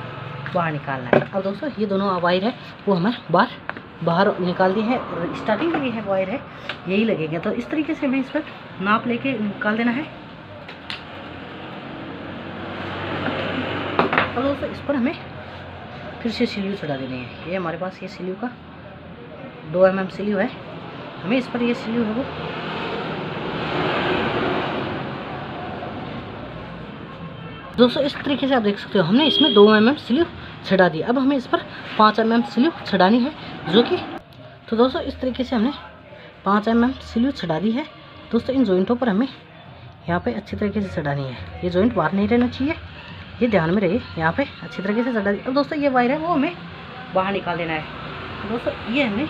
बाहर निकालना है। अब दोस्तों ये दोनों वायर है वो हमें बाहर निकाल दिए हैं और स्टार्टिंग के लिए है वायर है यही लगेगा। तो इस तरीके से हमें इस पर नाप लेके निकाल देना है। अब दोस्तों इस पर हमें फिर से स्लीव चढ़ा देने हैं। ये हमारे पास ये स्लीव का 2 mm स्लीव है, हमें इस पर ये स्लीव है वो दोस्तों इस तरीके से आप देख सकते हो हमने इसमें 2 mm स्लीव चढ़ा दी। अब हमें इस पर 5 mm स्लीव चढ़ानी है जो कि, तो दोस्तों इस तरीके से हमने 5 mm स्लीव चढ़ा दी है दोस्तों। इन जॉइंटों पर हमें यहाँ पे अच्छी तरीके से चढ़ानी है, ये जॉइंट बाहर नहीं रहना चाहिए ये ध्यान में रहे, यहाँ पे अच्छी तरीके से चढ़ा दी। अब दोस्तों ये वायर है वो हमें बाहर निकाल देना है। तो दोस्तों ये हमने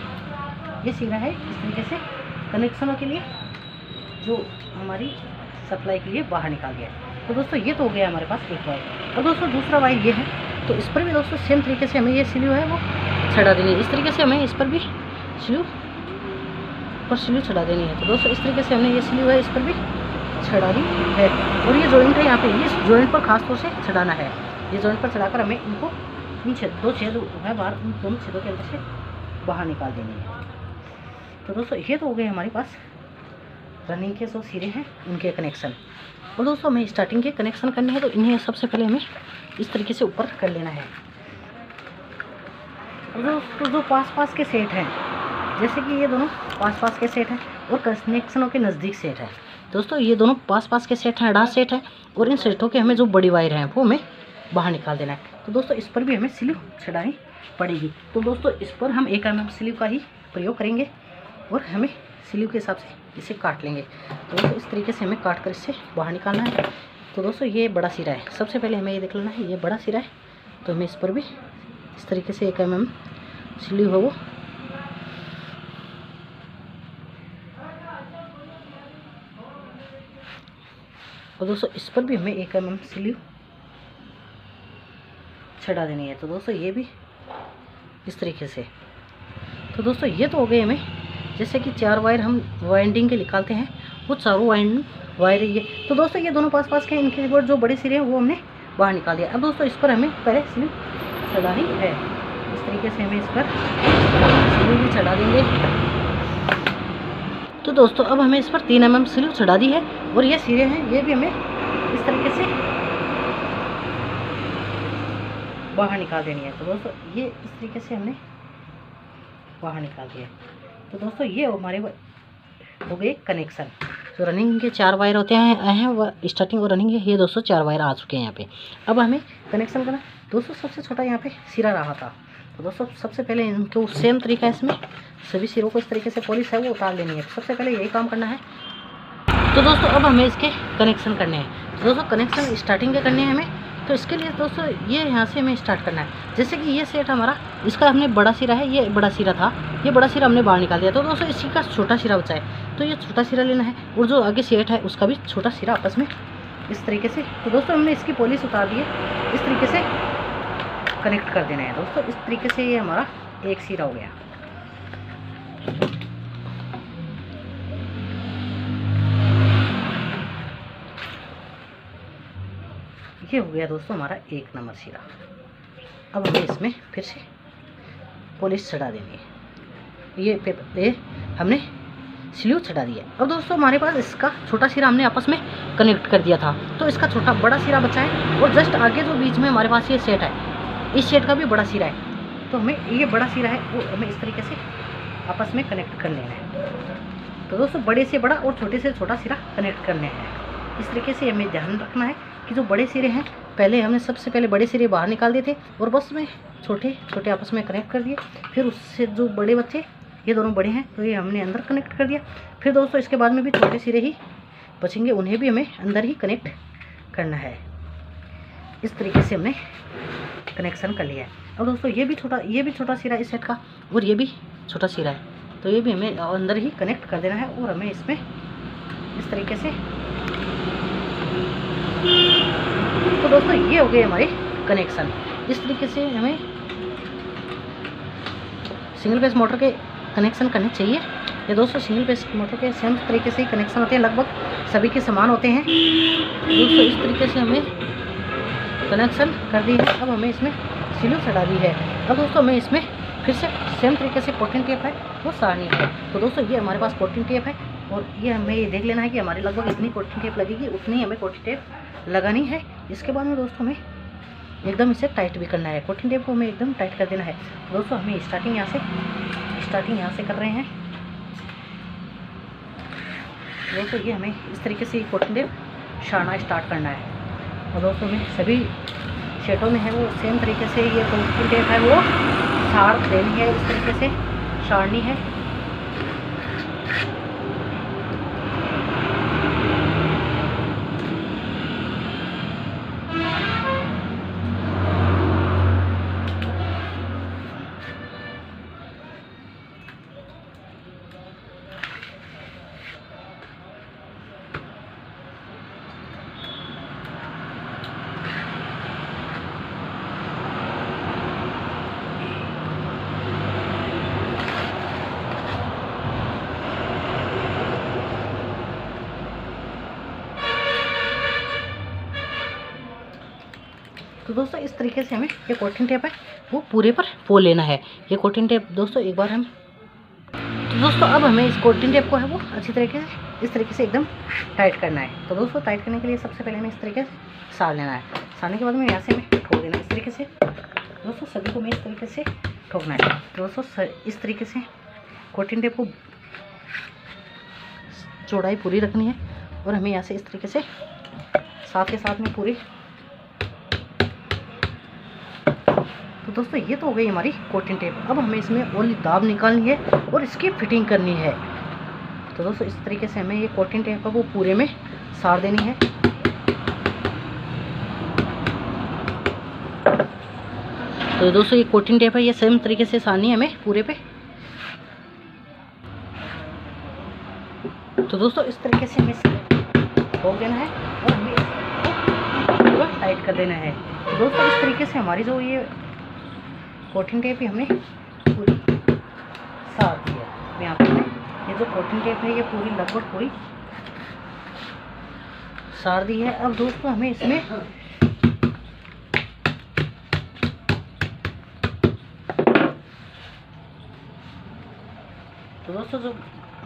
ये सिरा है इस तरीके से कनेक्शनों के लिए जो हमारी सप्लाई के लिए बाहर निकाल दिया है। तो दोस्तों ये तो हो गया हमारे पास एक वायर। और दोस्तों दूसरा वायर ये है, तो इस पर भी दोस्तों सेम तरीके से हमें ये स्लीव है वो चढ़ा देनी है। इस तरीके से हमें इस पर भी स्लीव चढ़ा देनी है। तो दोस्तों इस तरीके से हमने ये स्लीव है इस पर भी चढ़ा दी है। और ये जॉइंट है यहाँ पे, ये जॉइंट पर खास तौर से चढ़ाना है। ये जॉइंट पर चढ़ाकर हमें इनको इन दो छेद है बाहर, उन दोनों छेदों के अंदर से बाहर निकाल देनी है। तो दोस्तों ये तो हो गए हमारे पास रनिंग के जो सिरे हैं उनके कनेक्शन। और दोस्तों हमें स्टार्टिंग के कनेक्शन करने हैं, तो इन्हें सबसे पहले हमें इस तरीके से ऊपर कर लेना है। और दोस्तों जो पास के सेट हैं, जैसे कि ये दोनों पास के सेट हैं और कनेक्शनों के नज़दीक सेट है। दोस्तों ये दोनों पास के सेट हैं, अडास सेट है, और इन सेटों के हमें जो बड़ी वायर हैं वो हमें बाहर निकाल देना है। तो दोस्तों इस पर भी हमें स्लीव चढ़ानी पड़ेगी। तो दोस्तों इस पर हम 1 mm स्लीव का ही प्रयोग करेंगे और हमें स्लीव के हिसाब से इसे काट लेंगे। तो दोस्तों इस तरीके से हमें काट कर इससे बाहर निकालना है। तो दोस्तों ये बड़ा सिरा है, सबसे पहले हमें ये देख लेना है, ये बड़ा सिरा है। तो हमें इस पर भी इस तरीके से 1 mm स्लीव है वो और दोस्तों इस पर भी हमें 1 mm स्लीव चढ़ा देनी है। तो दोस्तों ये भी इस तरीके से। तो दोस्तों ये तो हो गए हमें, जैसे कि 4 वायर हम वाइंडिंग के निकालते हैं वो चारों वायर ये। तो दोस्तों ये दोनों पास के इनके ऊपर जो बड़े सिरे हैं वो हमने बाहर निकाल दिया। अब दोस्तों इस पर हमें पहले स्लीव चढ़ानी है। इस तरीके से हमें इस पर स्लीव भी चढ़ा देंगे। तो दोस्तों अब हमें इस पर 3 mm स्लीव चढ़ा दी है और ये सिरे हैं ये भी हमें इस तरीके से बाहर निकाल देनी है। तो दोस्तों ये इस तरीके से हमने बाहर निकाल दिया। तो दोस्तों ये हमारे हो गए कनेक्शन। जो रनिंग के 4 वायर होते हैं वह स्टार्टिंग और रनिंग है, ये दोस्तों 4 वायर आ चुके हैं यहाँ पे। अब हमें कनेक्शन करना। दोस्तों सबसे छोटा यहाँ पे सिरा रहा था, तो दोस्तों सबसे पहले इनको सेम तरीका है, इसमें सभी सिरों को इस तरीके से पॉलिश है वो उतार लेनी है। सबसे पहले यही काम करना है। तो दोस्तों अब हमें इसके कनेक्शन करने हैं। तो दोस्तों कनेक्शन स्टार्टिंग के करने हैं हमें। तो इसके लिए दोस्तों ये यहाँ से हमें स्टार्ट करना है। जैसे कि ये सेट हमारा, इसका हमने बड़ा सिरा है, ये बड़ा सिरा था, ये बड़ा सिरा हमने बाहर निकाल दिया। तो दोस्तों इसी का छोटा सिरा बचा है, तो ये छोटा सिरा लेना है और जो आगे सेट है उसका भी छोटा सिरा आपस में इस तरीके से। तो दोस्तों हमने इसकी पॉलिश उतार दी है, इस तरीके से कनेक्ट कर देना है। दोस्तों इस तरीके से ये हमारा एक सिरा हो गया। ये हो गया दोस्तों हमारा 1 नंबर सिरा। अब हमें इसमें फिर से पॉलिश चढ़ा देनी है। ये हमने स्लीव चढ़ा दिया। अब दोस्तों हमारे पास इसका छोटा सिरा हमने आपस में कनेक्ट कर दिया था, तो इसका छोटा बड़ा सिरा बचा है और जस्ट आगे जो बीच में हमारे पास ये सेट है, इस सेट का भी बड़ा सिरा है। तो हमें ये बड़ा सिरा है वो हमें इस तरीके से आपस में कनेक्ट कर लेना है। तो दोस्तों बड़े से बड़ा और छोटे से छोटा सिरा कनेक्ट करने हैं। इस तरीके से हमें ध्यान रखना है कि जो बड़े सिरे हैं पहले हमने सबसे पहले बड़े सिरे बाहर निकाल दिए थे और बस में छोटे छोटे आपस में कनेक्ट कर दिए। फिर उससे जो बड़े बच्चे, ये दोनों बड़े हैं तो ये हमने अंदर कनेक्ट कर दिया। फिर दोस्तों इसके बाद में भी छोटे सिरे ही बचेंगे, उन्हें भी हमें अंदर ही कनेक्ट करना है। इस तरीके से हमने कनेक्शन कर लिया है। अब दोस्तों ये भी छोटा सिरा इस सेट का और ये भी छोटा सिरा है, तो ये भी हमें अंदर ही कनेक्ट कर देना है और हमें इसमें इस तरीके से। तो दोस्तों ये हो गए हमारे कनेक्शन। इस तरीके से हमें सिंगल फेस मोटर के कनेक्शन करने चाहिए। ये दोस्तों सिंगल फेस मोटर के सेम तरीके से ही कनेक्शन होते हैं, लगभग सभी के समान होते हैं। दोस्तों इस तरीके से हमें कनेक्शन कर दी है। अब हमें इसमें स्लीव चढ़ा दी है। अब दोस्तों हमें इसमें फिर से सेम तरीके से कोटिंग टेप है वो सारनी है। तो दोस्तों ये हमारे पास कोटिंग टेप है और ये हमें ये देख लेना है कि हमारे लगभग इतनी कोटिंग टेप लगेगी, उतनी हमें कोटिंग टेप लगानी है। इसके बाद में दोस्तों हमें एकदम इसे टाइट भी करना है। कोटिंग टेप को हमें एकदम टाइट कर देना है। दोस्तों हमें स्टार्टिंग यहाँ से कर रहे हैं। दोस्तों ये हमें इस तरीके से कोटिंग टेप सारना स्टार्ट करना है। और दोस्तों हमें सभी सेटों में है वो सेम तरीके से ये कोटिंग टेप है वो सार देनी है, इस तरीके से सारनी है। तो दोस्तों इस तरीके से हमें ये कोटिंग टेप है वो पूरे पर पोल लेना है। ये कोटिंग टेप दोस्तों एक बार हम, तो दोस्तों अब हमें इस कोटिंग टेप को है वो अच्छी तरीके से इस तरीके से एकदम टाइट करना है। तो दोस्तों टाइट करने के लिए सबसे पहले हमें इस तरीके से साड़ लेना है। साड़ने के बाद में यहाँ से हमें ठोक देना है इस तरीके से। दोस्तों सभी को हमें इस तरीके से ठोकना है। तो दोस्तों इस तरीके से कोटिंग टेप को चौड़ाई पूरी रखनी है और हमें यहाँ से इस तरीके से साथ के साथ में पूरी। तो दोस्तों ये तो हो गई हमारी कोटिंग टेप। अब हमें इसमें ओनली दाब निकालनी है और इसकी फिटिंग करनी है। तो दोस्तों इस तरीके से हमें ये कोटिंग टेप को पूरे में साड़ देनी है। तो दोस्तों ये कोटिंग टेप है, ये सेम तरीके से साड़नी है हमें पूरे पे। तो दोस्तों इस तरीके से हमें ठोक देना है और हमें इसको पूरा टाइट कर देना है। तो दोस्तों इस तरीके से हमारी जो ये कोटिंग टेप है हमने पूरी साड़ दी है। यहाँ पे ये जो कोटिंग टेप है ये पूरी लगभग पूरी साड़ दी है। अब दोस्तों हमें इसमें तो दोस्तों जो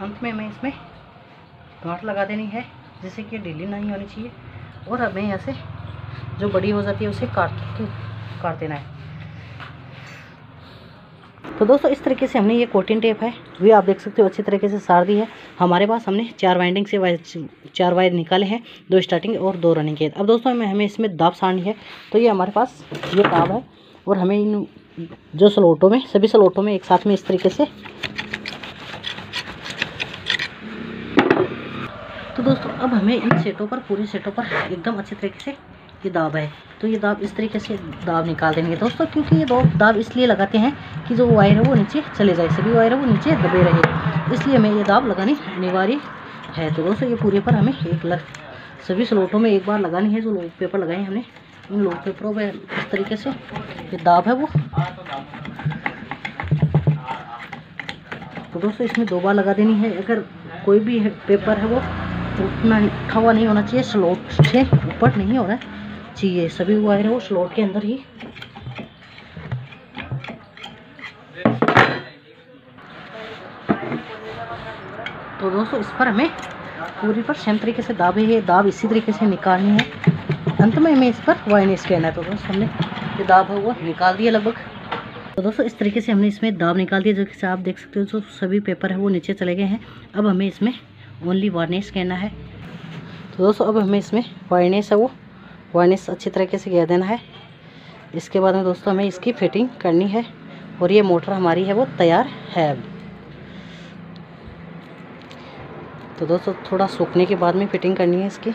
अंत में हमें इसमें गांठ लगा देनी है जिससे कि ढीली नहीं होनी चाहिए और हमें यहाँ से जो बड़ी हो जाती है उसे काट देना है। तो दोस्तों इस तरीके से हमने ये कोटिंग टेप है भी आप देख सकते हो अच्छी तरीके से साड़ दी है। हमारे पास हमने 4 वाइंडिंग से 4 वायर निकाले हैं, 2 स्टार्टिंग और 2 रनिंग के। अब दोस्तों हमें इसमें दाब साड़नी है। तो ये हमारे पास ये दाब है और हमें इन जो स्लोटों में सभी स्लोटों में एक साथ में इस तरीके से। तो दोस्तों अब हमें इन सेटों पर पूरे सेटों पर एकदम अच्छे तरीके से ये दाब है। तो ये दाब इस तरीके से दाब निकाल देंगे दोस्तों, क्योंकि ये दाब इसलिए लगाते हैं कि जो वायर है वो नीचे चले जाए, सभी वायर है वो नीचे दबे रहे, इसलिए हमें ये दाब लगानी अनिवार्य है। तो दोस्तों ये पूरे पर हमें सभी स्लोटों में एक बार लगानी है। जो लोड पेपर लगाए हमने इन लोड पेपरों पर इस तरीके से ये दाब है वो। तो दोस्तों इसमें 2 बार लगा देनी है। अगर कोई भी पेपर है वो उतना उठा हुआ नहीं होना चाहिए, स्लोट से ऊपर नहीं होना चाहिए, सभी वायर है वो स्लोट के अंदर ही। तो दोस्तों इस पर हमें पूरी पर सेम तरीके से दाब है, ये दाब इसी तरीके से निकालनी है। अंत में हमें इस पर वाइनिश कहना है। तो दोस्तों हमने ये दाब है वो निकाल दिया लगभग। तो दोस्तों इस तरीके से हमने इसमें दाब निकाल दिया, जो कि आप देख सकते हो जो सभी पेपर है वो नीचे चले गए हैं। अब हमें इसमें ओनली वार्निश कहना है। तो दोस्तों अब हमें इसमें वार्निश है वो वार्निश अच्छी तरीके से घेर देना है। इसके बाद में दोस्तों हमें इसकी फिटिंग करनी है और ये मोटर हमारी है वो तैयार है। तो दोस्तों थोड़ा सूखने के बाद में फिटिंग करनी है इसकी।